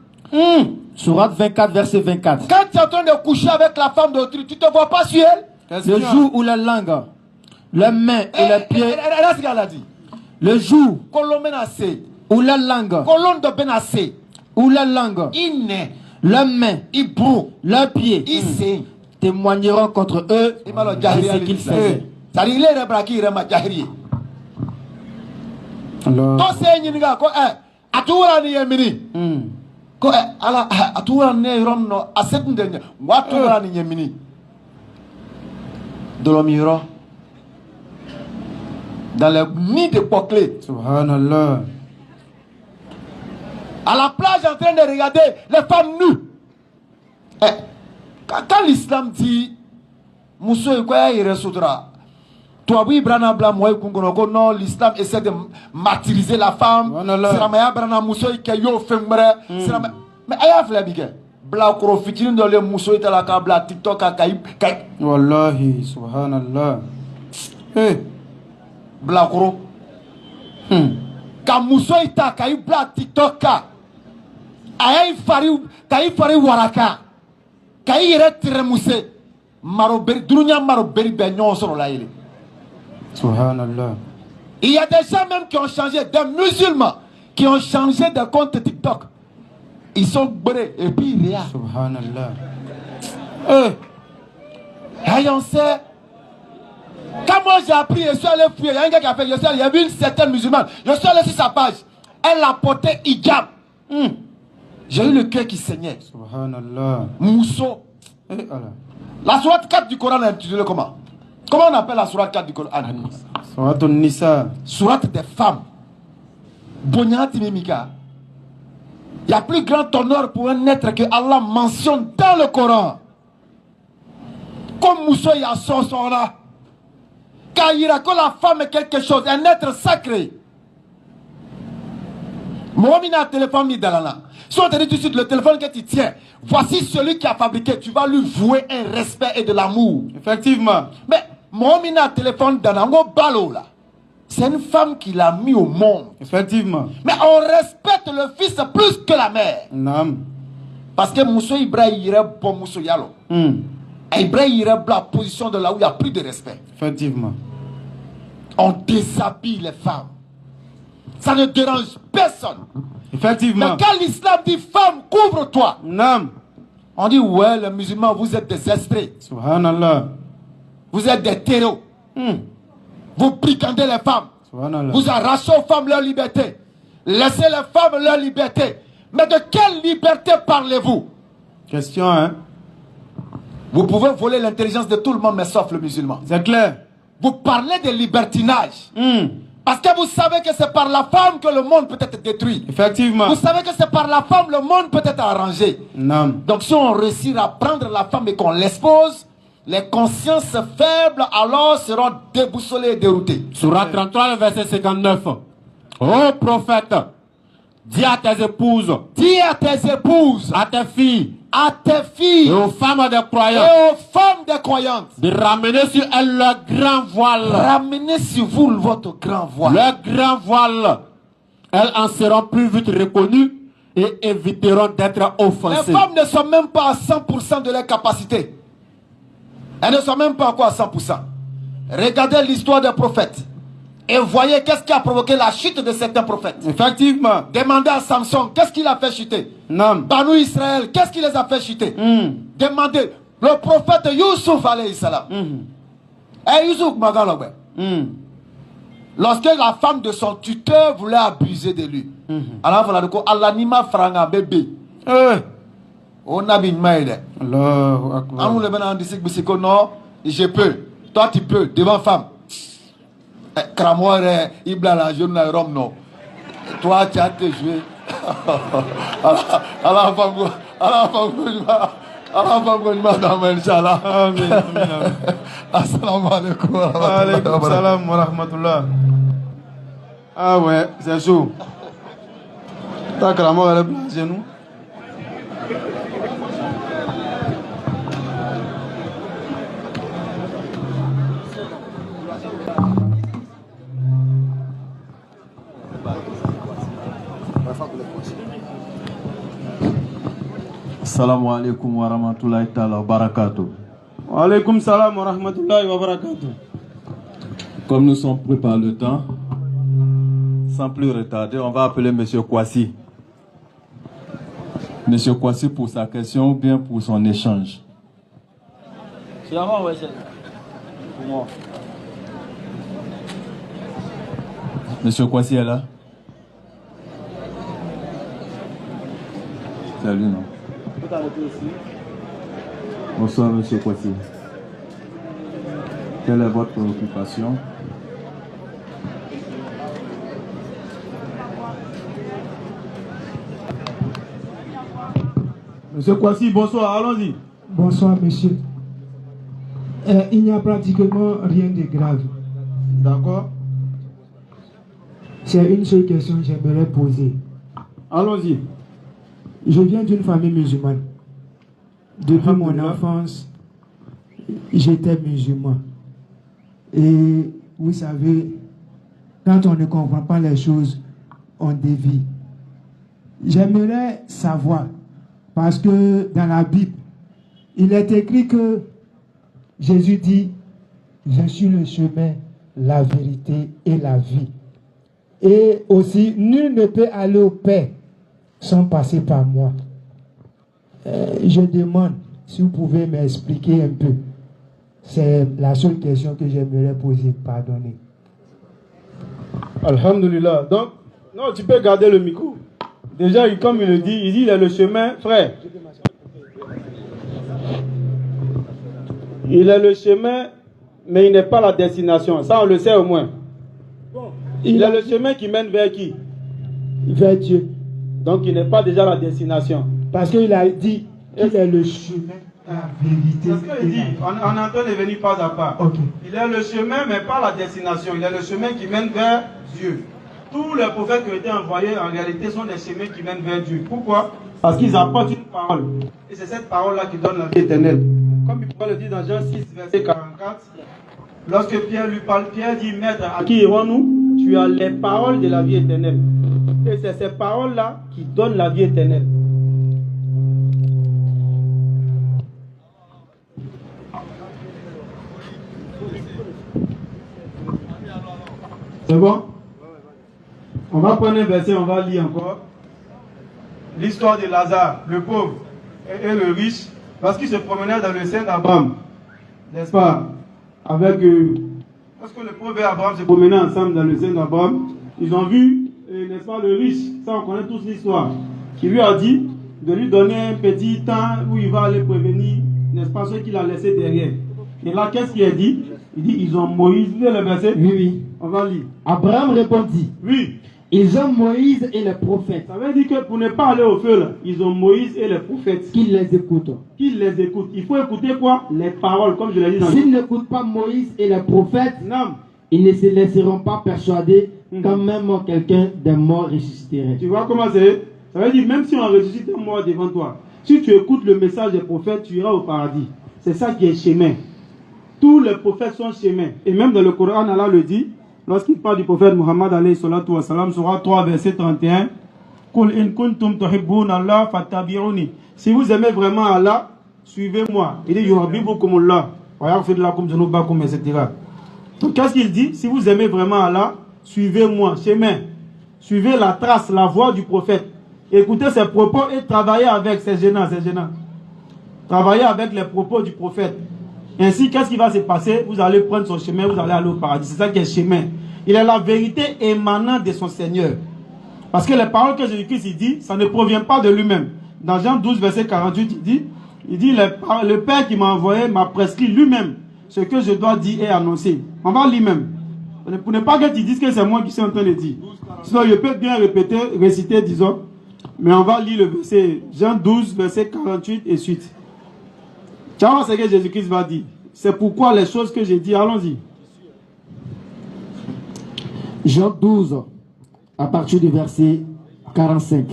Surat 24, verset 24. Quand tu es en train de coucher avec la femme d'autrui, tu ne te vois pas sur elle. Le jour où la langue, la main et les pieds. Regarde ce qu'elle a dit. Le jour où la langue, où la langue, la main, le pied, témoigneront contre eux de ce qu'ils faisaient. Dans les nids de Poclé. Subhanallah. À la plage en train de regarder les femmes nues. Quand l'islam dit Mousso quoi il ressoudra. Toi oui brana bla moi kungono non l'islam essaie de martyriser la femme. C'est la meilleure brana Mousso qui yo fembre. Mais aya flabige. Bla koro fitini dans le Mousso ita la kabla TikTok kai. Wallahi subhanallah. Bla koro. Ka Mousso ita kai bla TikTok ka. Aya fari waraka. Kai yere tiremuse. Dunya maro beri benyon sur la île. Subhanallah. Il y a des gens même qui ont changé, des musulmans qui ont changé de compte TikTok. Ils sont brés et puis il y a. Subhanallah. Et on sait. Quand moi j'ai appris, je suis allé fuir. Il y a un gars qui a fait, il y a vu une certaine musulmane. Je suis allé sur sa page. Elle a porté hijab. J'ai eu le cœur qui saignait. Subhanallah. Mousso. La sourate 4 du Coran est intitulée comment? Comment on appelle la sourate 4 du Coran? Sourate Nisa. Sourate des femmes. Bonyati Mimika. Il y a plus grand honneur pour un être que Allah mentionne dans le Coran. Comme Mousso y a son là. Car il raconte la femme est quelque chose, un être sacré. Mohamina téléphone mi dalana. Si on te dit tout de suite le téléphone que tu tiens, voici celui qui a fabriqué, tu vas lui vouer un respect et de l'amour. Effectivement. Mais Mohamina téléphone danango balo là. C'est une femme qui l'a mis au monde. Effectivement. Mais on respecte le fils plus que la mère. Non. Parce que Mousso Ibrahim irait bon Mousso Yalo. Ibrahim irait la position de là où il n'y a plus de respect. Effectivement. On déshabille les femmes. Ça ne dérange personne. Effectivement. Mais quand l'islam dit femme, couvre-toi. Non. On dit ouais, les musulmans, vous êtes des esprits. Subhanallah. Vous êtes des terreaux. Vous brigandez les femmes. Subhanallah. Vous arrachez aux femmes leur liberté. Laissez les femmes leur liberté. Mais de quelle liberté parlez-vous? Question, hein? Vous pouvez voler l'intelligence de tout le monde, mais sauf le musulman. C'est clair. Vous parlez de libertinage. Parce que vous savez que c'est par la femme que le monde peut être détruit. Effectivement. Vous savez que c'est par la femme le monde peut être arrangé. Non. Donc si on réussit à prendre la femme et qu'on l'expose, les consciences faibles alors seront déboussolées et déroutées. Sourate 33, le verset 59. Ô prophète, dis à tes épouses, à tes filles, et aux femmes des croyants, de ramener sur elles leur grand voile. Ramenez sur vous votre grand voile. Leur grand voile. Elles en seront plus vite reconnues et éviteront d'être offensées. Les femmes ne sont même pas à 100% de leur capacité. Elles ne sont même pas à 100%. Regardez l'histoire des prophètes. Et voyez qu'est-ce qui a provoqué la chute de certains prophètes. Effectivement. Demandez à Samson, qu'est-ce qu'il a fait chuter? Non. Banu Israël, qu'est-ce qui les a fait chuter? Demandez. Le prophète Youssouf alayhi salam. Et Youssouf Magalogbe. Lorsque la femme de son tuteur voulait abuser de lui. Alors voilà, Allah nima franga bébé. On a bien maïdé. Allahu Akbar. On le met en disque bisiko non, je peux. Toi tu peux devant femme. Cramoire Ibla la jeune la Rome non. Toi tu as te joué. Allah fango, Allah fango. Allah fango madame inchallah. Amen. Assalamu alaikum. Wa alaikum salam wa rahmatullah. Ah ouais, c'est chaud. Ta cramoire elle est blanche chez nous. Assalamu alaikum wa rahmatullahi ta'ala wa barakatuh. Wa alaikum salam wa rahmatullahi wa barakatuh. Comme nous sommes pris par le temps, sans plus retarder, on va appeler M. Kwasi. M. Kwasi pour sa question ou bien pour son échange. C'est vraiment, ouais, c'est pour moi. Monsieur Kwasi est là? C'est à lui, non? Peut t'arrêter aussi. Bonsoir, monsieur Kwasi. Quelle est votre préoccupation? Monsieur Kwasi, bonsoir, allons-y. Bonsoir, monsieur. Il n'y a pratiquement rien de grave. D'accord. C'est une seule question que j'aimerais poser. Allons-y. Je viens d'une famille musulmane. Depuis mon enfance, j'étais musulman. Et vous savez, quand on ne comprend pas les choses, on dévie. J'aimerais savoir, parce que dans la Bible, il est écrit que Jésus dit, je suis le chemin, la vérité et la vie. Et aussi, nul ne peut aller au Père sans passer par moi. Je demande si vous pouvez m'expliquer un peu. C'est la seule question que j'aimerais poser. Pardonnez. Alhamdulillah. Donc, non, tu peux garder le micro. Déjà, comme il le dit, il est le chemin, frère. Il est le chemin, mais il n'est pas la destination. Ça, on le sait au moins. Il est le chemin qui mène vers qui? Vers Dieu. Donc, il n'est pas déjà la destination. Parce qu'il a dit qu'il est le chemin, la vérité. C'est ce qu'il dit. On est en train de venir pas à pas. Okay. Il est le chemin, mais pas la destination. Il est le chemin qui mène vers Dieu. Tous les prophètes qui ont été envoyés, en réalité, sont des chemins qui mènent vers Dieu. Pourquoi? Parce qu'ils apportent une parole. Et c'est cette parole-là qui donne la vie éternelle. Comme il pourrait le dire dans Jean 6, verset 44. Lorsque Pierre lui parle, Pierre dit, Maître, à qui irons-nous? Tu as les paroles de la vie éternelle. Et c'est ces paroles-là qui donnent la vie éternelle. C'est bon? On va prendre un verset, on va lire encore. L'histoire de Lazare, le pauvre et le riche, parce qu'il se promenait dans le sein d'Abraham. N'est-ce pas? Avec lorsque le pauvre et Abraham se promenaient ensemble dans le sein d'Abraham, ils ont vu, n'est-ce pas, le riche, ça on connaît tous l'histoire, qui lui a dit de lui donner un petit temps où il va aller prévenir, n'est-ce pas, ceux qu'il a laissés derrière. Et là, qu'est-ce qu'il a dit? Il dit, ils ont Moïse. Vous avez le verset? Oui, oui. On va lire. Abraham répondit. Oui. Ils ont Moïse et les prophètes. Ça veut dire que pour ne pas aller au feu, là, ils ont Moïse et les prophètes. Qu'ils les écoutent. Qu'ils les écoutent. Il faut écouter quoi? Les paroles, comme je l'ai dit dans le... S'ils n'écoutent pas Moïse et les prophètes, non, ils ne se laisseront pas persuader quand même quelqu'un des morts ressusciterait. Tu vois comment c'est? Ça veut dire, même si on ressuscite un mort devant toi, si tu écoutes le message des prophètes, tu iras au paradis. C'est ça qui est chemin. Tous les prophètes sont chemin. Et même dans le Coran, Allah le dit, lorsqu'il parle du prophète Muhammad alayhi salatu wa salam, Surah 3, verset 31, Qul in kuntum tuhibbun Allah fattabi'uni. Si vous aimez vraiment Allah, suivez-moi. Il dit yuhibbukumullah wa yaghfir lakum dhunubakum, etc. Donc qu'est-ce qu'il dit? Si vous aimez vraiment Allah, suivez-moi, chemin. Suivez la trace, la voie du prophète. Écoutez ses propos et travaillez avec. C'est gênant, c'est gênant. Travaillez avec les propos du prophète. Ainsi, qu'est-ce qui va se passer? Vous allez prendre son chemin, vous allez aller au paradis. C'est ça qui est chemin. Il est la vérité émanant de son Seigneur. Parce que les paroles que Jésus-Christ dit, ça ne provient pas de lui-même. Dans Jean 12, verset 48, il dit le Père qui m'a envoyé m'a prescrit lui-même ce que je dois dire et annoncer. On va lire même. Pour ne pas qu'ils disent que c'est moi qui suis en train de dire. Sinon, je peux bien répéter, réciter, disons. Mais on va lire le verset Jean 12, verset 48 et suite. Tu vois ce que Jésus-Christ va dire. C'est pourquoi les choses que j'ai dit, allons-y. Jean 12, à partir du verset 45.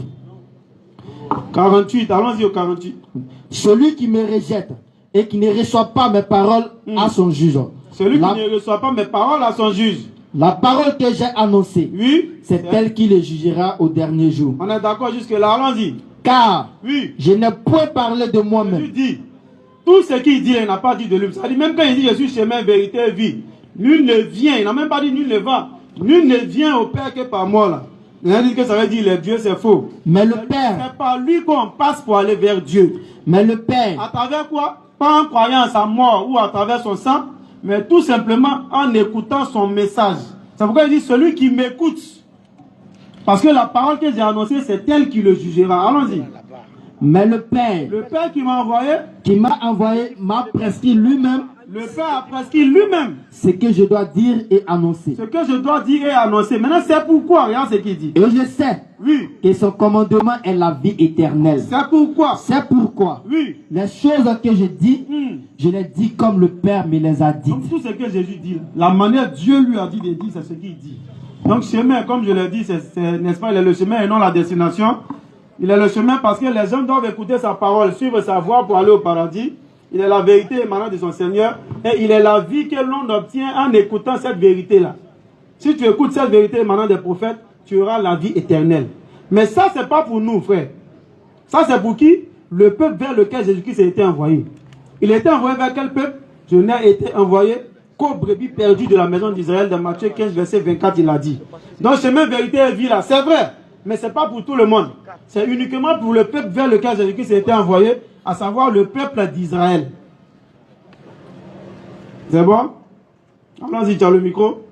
48, allons-y au 48. Celui qui me rejette et qui ne reçoit pas mes paroles à son juge. Celui qui ne reçoit pas mes paroles à son juge. La parole que j'ai annoncée, oui, c'est elle qui le jugera au dernier jour. On est d'accord jusque-là, allons-y. Car oui, je n'ai point parlé de moi-même. Jésus dit, tout ce qu'il dit, il n'a pas dit de lui. Ça dit, même quand il dit je suis chemin, vérité, vie, nul ne vient, il n'a même pas dit nul ne va. Nul ne vient au Père que par moi là. Il a dit que ça veut dire les dieux, c'est faux. Mais le Père, c'est par lui qu'on passe pour aller vers Dieu. Mais le Père, à travers quoi? Pas en croyant à sa mort ou à travers son sang, mais tout simplement en écoutant son message. C'est pourquoi il dit celui qui m'écoute. Parce que la parole que j'ai annoncée, c'est elle qui le jugera. Allons-y. Mais le Père qui m'a envoyé m'a prescrit lui-même. Le Père a prescrit lui-même ce que je dois dire et annoncer. Ce que je dois dire et annoncer. Maintenant, c'est pourquoi. Regarde ce qu'il dit. Et je sais que son commandement est la vie éternelle. C'est pourquoi. C'est pourquoi. Les choses que je dis, je les dis comme le Père me les a dites. Donc tout ce que Jésus dit, la manière Dieu lui a dit de dire, c'est ce qu'il dit. Donc chemin, comme je l'ai dit, n'est-ce pas, il est le chemin et non la destination. Il est le chemin parce que les gens doivent écouter sa parole, suivre sa voie pour aller au paradis. Il est la vérité émanant de son Seigneur. Et il est la vie que l'on obtient en écoutant cette vérité-là. Si tu écoutes cette vérité émanant des prophètes, tu auras la vie éternelle. Mais ça, ce n'est pas pour nous, frère. Ça, c'est pour qui? Le peuple vers lequel Jésus-Christ a été envoyé. Il a été envoyé vers quel peuple? Je n'ai été envoyé qu'aux brebis perdues de la maison d'Israël. Dans Matthieu 15, verset 24, il a dit. Donc, chemin, vérité et vie, là, c'est vrai. Mais ce n'est pas pour tout le monde. C'est uniquement pour le peuple vers lequel Jésus-Christ a été envoyé, à savoir le peuple d'Israël. C'est bon? Allons-y, tu as le micro.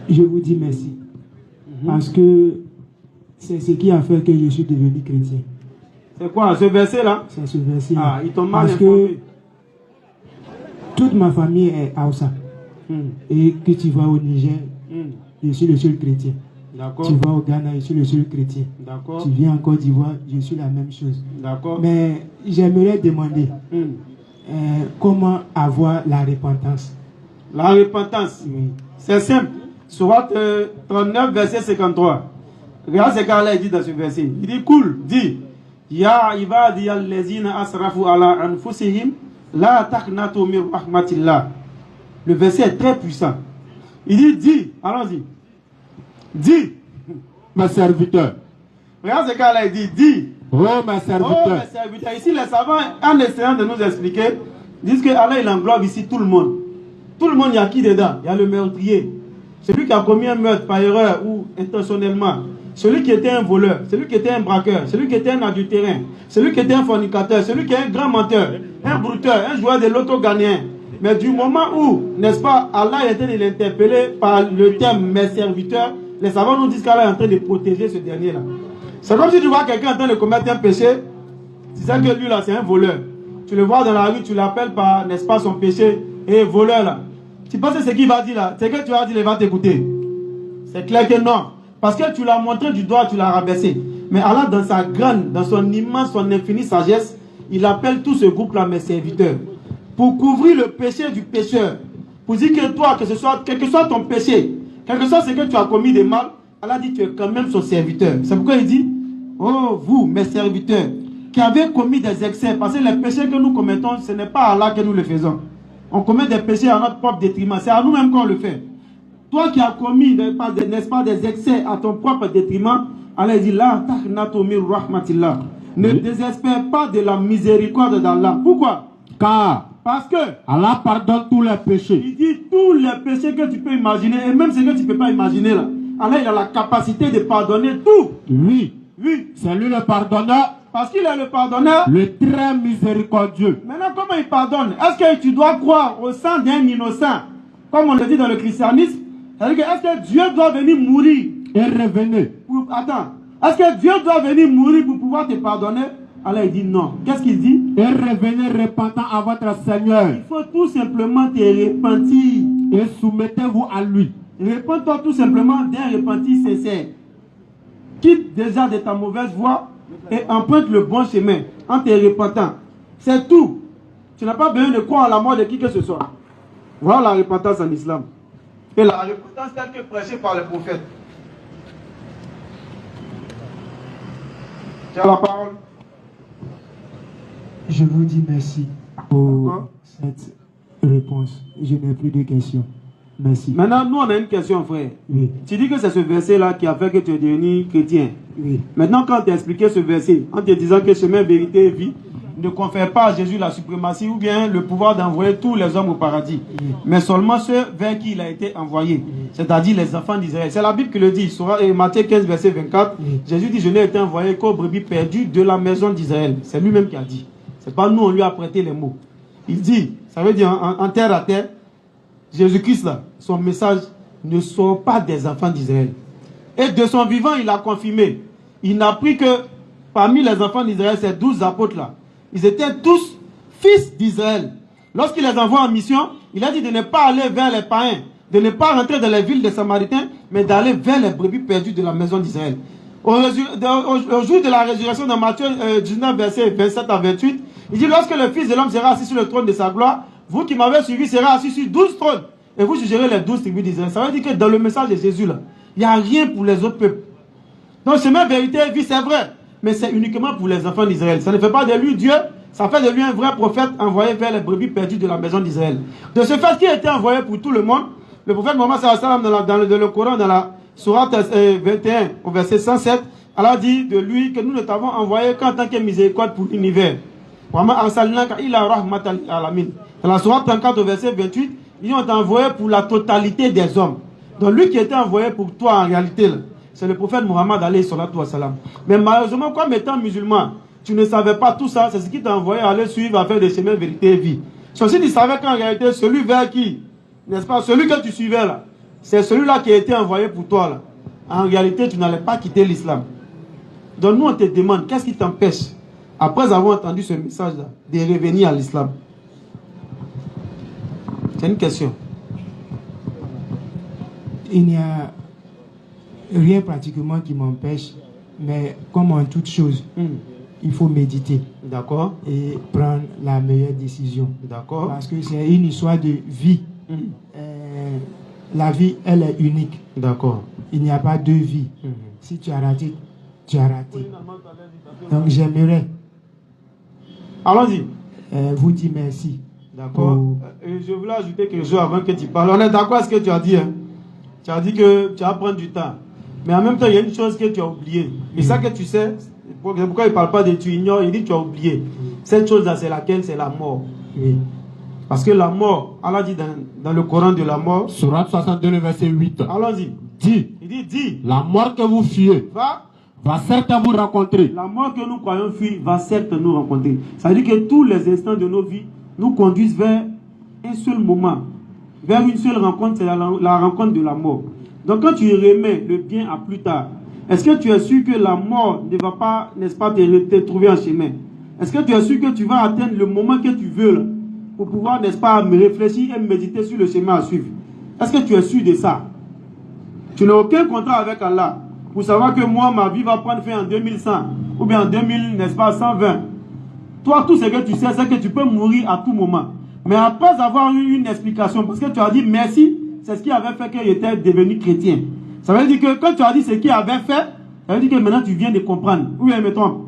Je vous dis merci. Parce que c'est ce qui a fait que je suis devenu chrétien. C'est quoi, ce verset-là? C'est ce verset. Ah, ils t'ont mal parce informé. Que toute ma famille est Hausa. Et que tu vas au Niger, je suis le seul chrétien. Tu vas au Ghana, je suis le seul chrétien. Tu viens en Côte d'Ivoire, je suis la même chose. Mais j'aimerais demander comment avoir la repentance. La repentance, c'est simple. Surat 39, verset 53. Regarde ce qu'Allah dit dans ce verset. Il dit cool, dit Ya ibadi allazina asrafu ala anfusihim la taqnatu min rahmatillah. Le verset est très puissant. Il dit, dis, allons-y. Dis, mes serviteurs. Regarde ce qu'Allah dit, dis. Oh, mes serviteurs. Oh, mes serviteurs. Ici, les savants, en essayant de nous expliquer, disent que Allah, il englobe ici tout le monde. Tout le monde, il y a qui dedans? Il y a le meurtrier. Celui qui a commis un meurtre par erreur ou intentionnellement. Celui qui était un voleur. Celui qui était un braqueur. Celui qui était un adultérin. Celui qui était un fornicateur. Celui qui est un grand menteur. Un brouteur. Un joueur de loto ghanéen. Mais du moment où, n'est-ce pas, Allah est en train de l'interpeller par le terme mes serviteurs, les savants nous disent qu'Allah est en train de protéger ce dernier-là. C'est comme si tu vois quelqu'un en train de commettre un péché, tu sais que lui là c'est un voleur. Tu le vois dans la rue, tu l'appelles par, n'est-ce pas, son péché, et voleur là. Tu penses que ce qu'il va dire là, c'est que tu vas dire, il va t'écouter. C'est clair que non. Parce que tu l'as montré du doigt, tu l'as rabaissé. Mais Allah, dans sa grande, dans son immense, son infinie sagesse, il appelle tout ce groupe-là mes serviteurs. Pour couvrir le péché du pécheur. Pour dire que toi, quel que soit ton péché, quel que soit ce que tu as commis de mal, Allah dit que tu es quand même son serviteur. C'est pourquoi il dit, oh vous, mes serviteurs, qui avez commis des excès, parce que les péchés que nous commettons, ce n'est pas à Allah que nous le faisons. On commet des péchés à notre propre détriment. C'est à nous-mêmes qu'on le fait. Toi qui as commis, n'est-ce pas, des excès à ton propre détriment, Allah dit, la taqnatu min rahmatillah. Ne désespère pas de la miséricorde d'Allah. Pourquoi? Car parce que Allah pardonne tous les péchés. Il dit tous les péchés que tu peux imaginer, et même ce que tu ne peux pas imaginer là. Allah, il a la capacité de pardonner tout. Oui. Oui. C'est lui le pardonneur. Parce qu'il est le pardonneur. Le très miséricordieux. Maintenant, comment il pardonne? Est-ce que tu dois croire au sang d'un innocent, comme on le dit dans le christianisme? C'est-à-dire que est-ce que Dieu doit venir mourir et revenir? Attends. Est-ce que Dieu doit venir mourir pour pouvoir te pardonner? Allah il dit non. Qu'est-ce qu'il dit? Et revenez repentant à votre Seigneur. Il faut tout simplement te repentir. Et soumettez-vous à lui. Réponds-toi tout simplement d'un repentir sincère. Quitte déjà de ta mauvaise voie et emprunte le bon chemin en te repentant. C'est tout. Tu n'as pas besoin de croire à la mort de qui que ce soit. Voilà la repentance en islam. Et la repentance telle que prêchée par les prophètes. Tu as la parole. Je vous dis merci pour cette réponse. Je n'ai plus de questions. Merci. Maintenant, nous, on a une question, frère. Oui. Tu dis que c'est ce verset-là qui a fait que tu es devenu chrétien. Oui. Maintenant, quand tu as expliqué ce verset, en te disant que chemin, vérité et vie, ne confère pas à Jésus la suprématie ou bien le pouvoir d'envoyer tous les hommes au paradis, mais seulement ceux vers qui il a été envoyé, c'est-à-dire les enfants d'Israël. C'est la Bible qui le dit, sur Matthieu 15, verset 24. Jésus dit, je n'ai été envoyé qu'aux brebis perdues de la maison d'Israël. C'est lui-même qui a dit. C'est pas nous, on lui a prêté les mots. Il dit, ça veut dire en terre à terre, Jésus-Christ, là, son message ne sont pas des enfants d'Israël. Et de son vivant, il a confirmé. Il n'a pris que parmi les enfants d'Israël, ces 12 apôtres-là, ils étaient tous fils d'Israël. Lorsqu'il les envoie en mission, il a dit de ne pas aller vers les païens, de ne pas rentrer dans les villes des Samaritains, mais d'aller vers les brebis perdues de la maison d'Israël. Au jour de la résurrection de Matthieu 19, verset 27 à 28, il dit, lorsque le Fils de l'homme sera assis sur le trône de sa gloire, vous qui m'avez suivi serez assis sur 12 trônes, et vous jugerez les 12 tribus d'Israël. Ça veut dire que dans le message de Jésus, là, il n'y a rien pour les autres peuples. Donc, chemin, vérité et vie, c'est vrai, mais c'est uniquement pour les enfants d'Israël. Ça ne fait pas de lui Dieu, ça fait de lui un vrai prophète envoyé vers les brebis perdues de la maison d'Israël. De ce fait, qui a été envoyé pour tout le monde, le prophète Mohammed dans le Coran, dans la sourate 21, au verset 107, Allah dit de lui que nous ne t'avons envoyé qu'en tant que miséricorde pour l'univers. Dans la sourate 34, au verset 28, ils ont été envoyés pour la totalité des hommes. Donc lui qui était envoyé pour toi en réalité, c'est le prophète Mohammed alayhi salatu wa salam. Mais malheureusement, comme étant musulman, tu ne savais pas tout ça, c'est ce qui t'a envoyé à aller suivre, à faire des chemins vérité et vie. Ceci, tu savais qu'en réalité, celui vers qui, n'est-ce pas, celui que tu suivais là, c'est celui-là qui a été envoyé pour toi là. En réalité, tu n'allais pas quitter l'islam. Donc nous, on te demande, qu'est-ce qui t'empêche, après avoir entendu ce message-là, de revenir à l'islam? C'est une question. Il n'y a rien pratiquement qui m'empêche, mais comme en toute chose, il faut méditer. D'accord. Et prendre la meilleure décision. D'accord. Parce que c'est une histoire de vie. La vie, elle est unique. D'accord. Il n'y a pas deux vies. Si tu as raté, tu as raté. Donc j'aimerais allons-y. Vous dire merci. D'accord. Je voulais ajouter quelque chose avant que tu parles. On est d'accord avec ce que tu as dit. Hein? Tu as dit que tu vas prendre du temps. Mais en même temps, il y a une chose que tu as oubliée. Et ça que tu sais, pourquoi il ne parle pas de tu ignores, il dit que tu as oublié. Cette chose-là, c'est laquelle? C'est la mort. Oui. Parce que la mort, Allah dit dans le Coran de la mort. Sourate 62, le verset 8. Allons-y. Il dit. La mort que vous fuyez va certes vous rencontrer. La mort que nous croyons fuir va certes nous rencontrer. Ça veut dire que tous les instants de nos vies nous conduisent vers un seul moment, vers une seule rencontre, c'est la rencontre de la mort. Donc quand tu remets le bien à plus tard, est-ce que tu es sûr que la mort ne va pas, n'est-ce pas, te trouver en chemin? Est-ce que tu es sûr que tu vas atteindre le moment que tu veux là, pour pouvoir, n'est-ce pas, me réfléchir et méditer sur le chemin à suivre? Est-ce que tu es sûr de ça? Tu n'as aucun contrat avec Allah pour savoir que moi, ma vie va prendre fin en 2100 ou bien en 2000, n'est-ce pas, 120. Toi, tout ce que tu sais, c'est que tu peux mourir à tout moment. Mais après avoir eu une explication, parce que tu as dit merci, c'est ce qui avait fait qu'il était devenu chrétien. Ça veut dire que quand tu as dit ce qu'il avait fait, ça veut dire que maintenant tu viens de comprendre. Ou bien, me trompe.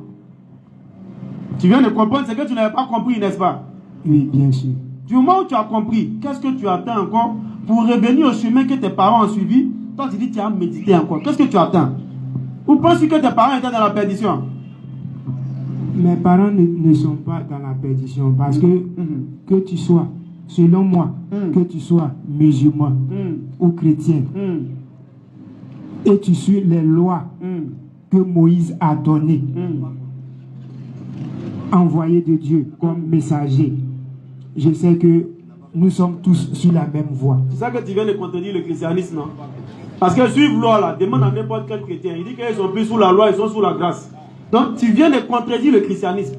Tu viens de comprendre ce que tu n'avais pas compris, n'est-ce pas? Oui, bien sûr. Du moment où tu as compris, qu'est-ce que tu attends encore pour revenir au chemin que tes parents ont suivi? Toi, tu dis tu as médité encore. Qu'est-ce que tu attends? Ou penses-tu que tes parents étaient dans la perdition? Mes parents ne sont pas dans la perdition parce que tu sois, selon moi, que tu sois musulman ou chrétien et tu suis les lois que Moïse a données, envoyé de Dieu comme messager, je sais que nous sommes tous sur la même voie. C'est ça que tu viens de contredire le christianisme, non? Parce que suivre loi là, demande à n'importe quel chrétien. Il dit qu'ils sont plus sous la loi, ils sont sous la grâce. Donc tu viens de contredire le christianisme.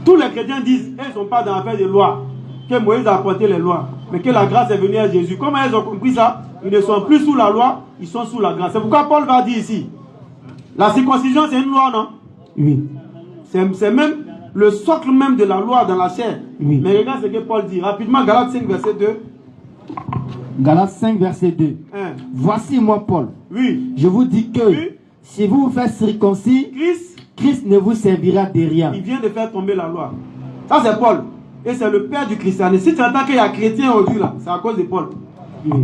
Tous les chrétiens disent, ils ne sont pas dans l'affaire de loi, que Moïse a apporté les lois, mais que la grâce est venue à Jésus. Comment ils ont compris ça? Ils ne sont plus sous la loi, ils sont sous la grâce. C'est pourquoi Paul va dire ici, la circoncision c'est une loi, non? Oui. C'est même le socle même de la loi dans la chair. Oui. Mais regarde ce que Paul dit. Rapidement, Galates 5, verset 2. Galates 5, verset 2. Voici moi, Paul. Oui. Je vous dis que si vous vous faites circoncis, Christ ne vous servira de rien. Il vient de faire tomber la loi. Ça, c'est Paul. Et c'est le père du christianisme. Si tu entends qu'il y a chrétiens aujourd'hui, là, c'est à cause de Paul.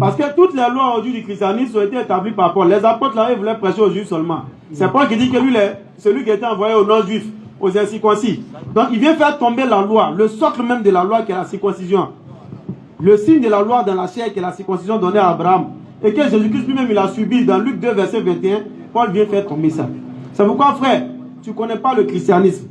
Parce que toutes les lois aujourd'hui du christianisme ont été établies par Paul. Les apôtres, là, ils voulaient prêcher aux juifs seulement. C'est Paul qui dit que lui, celui qui était envoyé aux non-juifs, aux incirconcis. Donc il vient faire tomber la loi, le socle même de la loi qui est la circoncision. Le signe de la loi dans la chair qui est la circoncision donnée à Abraham. Et que Jésus-Christ lui-même il a subi dans Luc 2 verset 21, Paul vient faire tomber ça. C'est pourquoi frère, tu ne connais pas le christianisme.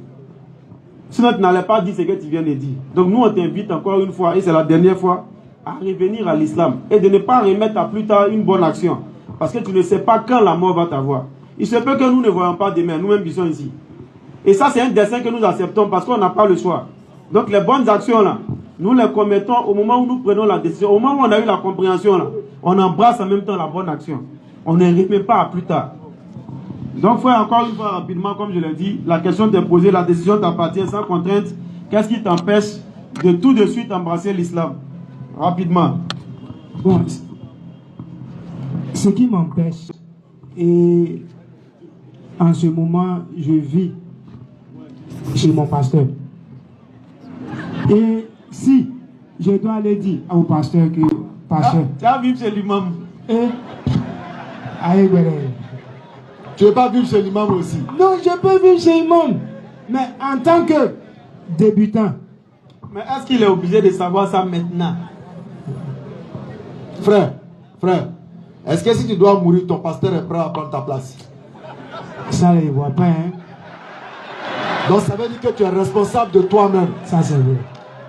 Sinon tu n'allais pas dire ce que tu viens de dire. Donc nous on t'invite encore une fois, et c'est la dernière fois, à revenir à l'islam. Et de ne pas remettre à plus tard une bonne action. Parce que tu ne sais pas quand la mort va t'avoir. Il se peut que nous ne voyons pas demain, nous-mêmes qui sommes ici. Et ça c'est un dessein que nous acceptons parce qu'on n'a pas le choix. Donc les bonnes actions là, nous les commettons au moment où nous prenons la décision. Au moment où on a eu la compréhension là, on embrasse en même temps la bonne action. On ne remet pas à plus tard. Donc frère, encore une fois rapidement, comme je l'ai dit, la question t'est posée, la décision t'appartient sans contrainte. Qu'est-ce qui t'empêche de tout de suite embrasser l'islam? Rapidement. Bon, ce qui m'empêche, et en ce moment, je vis chez mon pasteur. Et si je dois aller dire au pasteur que... Pasteur... Tu vas vivre chez l'imam. Tu ne veux pas vivre chez l'imam aussi? Non, je peux vivre chez l'imam. Mais en tant que débutant. Mais est-ce qu'il est obligé de savoir ça maintenant? Frère, est-ce que si tu dois mourir, ton pasteur est prêt à prendre ta place? Ça, il ne voit pas, hein. Donc ça veut dire que tu es responsable de toi-même. Ça, c'est vrai.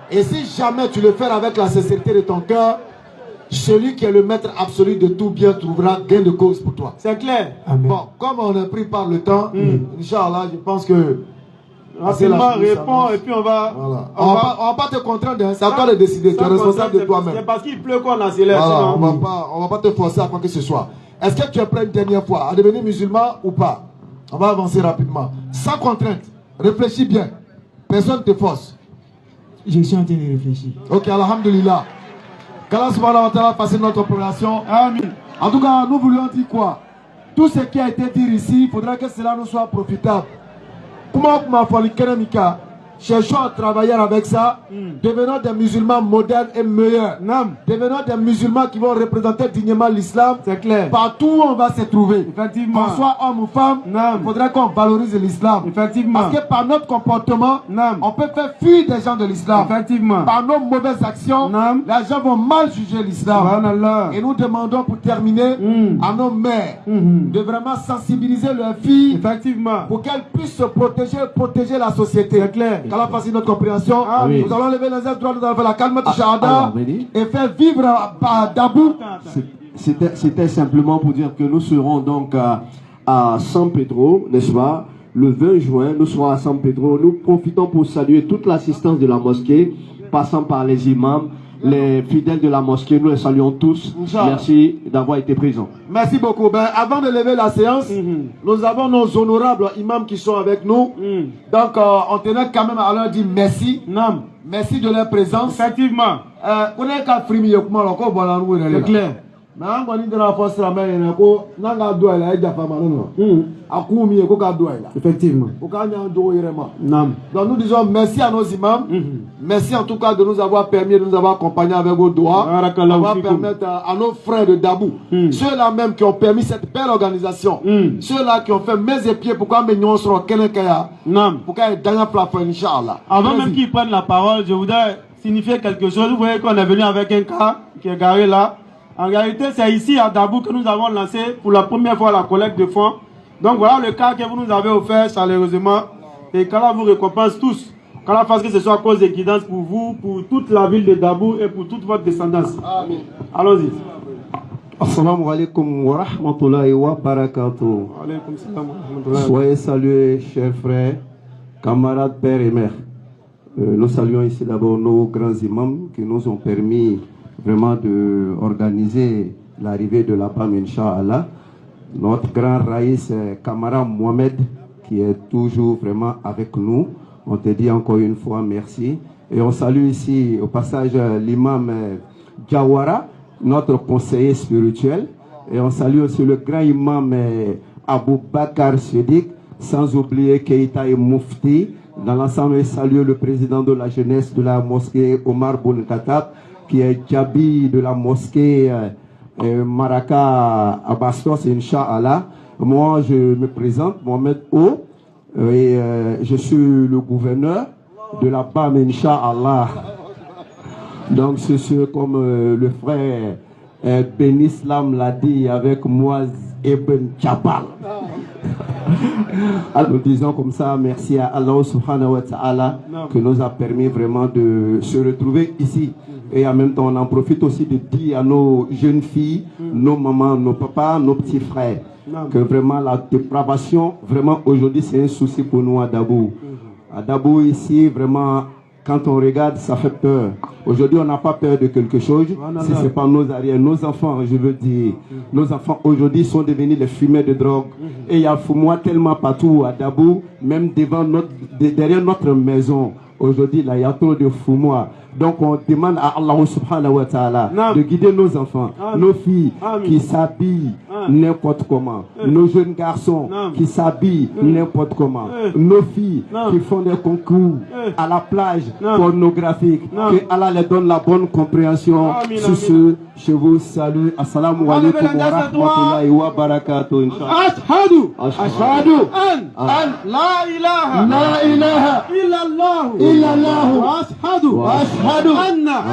Et si jamais tu le fais avec la sincérité de ton cœur, celui qui est le maître absolu de tout bien trouvera gain de cause pour toi. C'est clair. Amen. Bon, comme on est pris par le temps, Inch'Allah, je pense que... Rapidement, réponds et puis on va... Voilà. On va pas te contraindre, c'est à toi de décider, tu es responsable de toi-même. C'est parce qu'il pleut qu'on accélère. Voilà, on va pas te forcer à quoi que ce soit. Est-ce que tu es prêt une dernière fois à devenir musulman ou pas? On va avancer rapidement. Sans contrainte, réfléchis bien. Personne ne te force. Je suis en train de réfléchir. Ok, alhamdulillah. Qu'Allah subhanahu wa ta'ala fasse notre opération. Amen. En tout cas, nous voulions dire quoi? Tout ce qui a été dit ici, il faudra que cela nous soit profitable. Cherchons à travailler avec ça. Devenons des musulmans modernes et meilleurs. Devenons des musulmans qui vont représenter dignement l'islam. C'est clair. Partout où on va se trouver. Effectivement. Qu'on soit homme ou femme, il faudrait qu'on valorise l'islam. Effectivement. Parce que par notre comportement, on peut faire fuir des gens de l'islam. Effectivement. Par nos mauvaises actions, les gens vont mal juger l'islam. Et nous demandons pour terminer à nos mères de vraiment sensibiliser leurs filles. Effectivement. Pour qu'elles puissent se protéger la société. C'est clair. Qu'Allah fasse notre compréhension. Nous allons lever les ailes droites, nous allons faire la calme du shahada et faire vivre à Dabou. C'était simplement pour dire que nous serons donc à San Pedro, n'est-ce pas? Le 20 juin, nous serons à San Pedro. Nous profitons pour saluer toute l'assistance de la mosquée, passant par les imams, les fidèles de la mosquée. Nous les saluons tous. Merci d'avoir été présents. Merci beaucoup. Ben, avant de lever la séance, nous avons nos honorables imams qui sont avec nous. Donc, on tenait quand même à leur dire merci. Merci de leur présence. Effectivement. C'est clair. Mais on va dire la force la main, effectivement. Donc nous disons merci à nos imams. Merci en tout cas de nous avoir permis, de nous avoir accompagnés avec vos doigts. On va permettre à nos frères de Dabou, ceux-là même qui ont permis cette belle organisation, ceux-là qui ont fait mes et pieds, pourquoi nous serons Kaya, pourquoi ils gagnent plafond, Inch'Allah. Avant même qu'ils prennent la parole, je voudrais signifier quelque chose. Vous voyez qu'on est venu avec un cas qui est garé là. En réalité, c'est ici à Dabou que nous avons lancé pour la première fois la collecte de fonds. Donc voilà le cas que vous nous avez offert chaleureusement. Et qu'Allah vous récompense tous. Qu'Allah fasse que ce soit cause de guidance pour vous, pour toute la ville de Dabou et pour toute votre descendance. Amen. Allons-y. Assalamu alaikum wa rahmatullahi wa barakatuh. Soyez salués, chers frères, camarades, pères et mères. Nous saluons ici d'abord nos grands imams qui nous ont permis vraiment d'organiser l'arrivée de la BAM, Inch'Allah. Notre grand raïs, Kamara Mohamed, qui est toujours vraiment avec nous. On te dit encore une fois merci. Et on salue ici au passage l'imam Jawara, notre conseiller spirituel. Et on salue aussi le grand imam Abou Bakar Sedik, sans oublier Keita et Moufti. Dans l'ensemble, il salue le président de la jeunesse de la mosquée, Omar Bounkatab, qui est Djabi de la mosquée Maraka à Bastos, Inch'Allah. Moi, je me présente, Mohamed O. Et je suis le gouverneur de la BAM, Inch'Allah. Donc c'est ce comme le frère Ben Islam l'a dit avec Moaz Ibn Jabal. Nous disons comme ça, merci à Allah subhanahu wa ta'ala qui nous a permis vraiment de se retrouver ici. Et en même temps, on en profite aussi de dire à nos jeunes filles, nos mamans, nos papas, nos petits frères, que vraiment la dépravation, vraiment aujourd'hui c'est un souci pour nous à Dabou. À Dabou ici, vraiment, quand on regarde, ça fait peur. Aujourd'hui, on n'a pas peur de quelque chose. Si ce n'est pas nos arrières, nos enfants, je veux dire. Nos enfants aujourd'hui sont devenus les fumeurs de drogue. Et il y a Foumois tellement partout à Dabou, même derrière notre maison. Aujourd'hui, là, il y a trop de Foumois. Donc on demande à Allah subhanahu wa ta'ala de guider nos enfants, nos filles qui s'habillent n'importe comment, nos jeunes garçons qui s'habillent n'importe comment, nos filles qui font des concours à la plage pornographique, que Allah les donne la bonne compréhension. Sur ce, je vous salue. Assalamu alaikum wa rahmatullahi wa barakatuh. Ashhadu an la ilaha illallah wa ashhadu Anna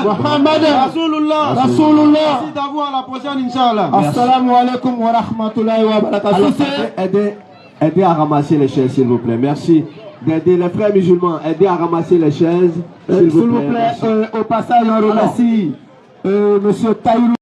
Muhammadan Rasulullah. Merci d'avoir la prochaine, Inch'Allah. Assalamu alaikum wa rahmatullahi wa barakatuh. Aidez à ramasser les chaises, s'il vous plaît. Merci d'aider les frères musulmans. Aidez à ramasser les chaises, s'il vous plaît. Au passage, on remercie Monsieur Taïrou.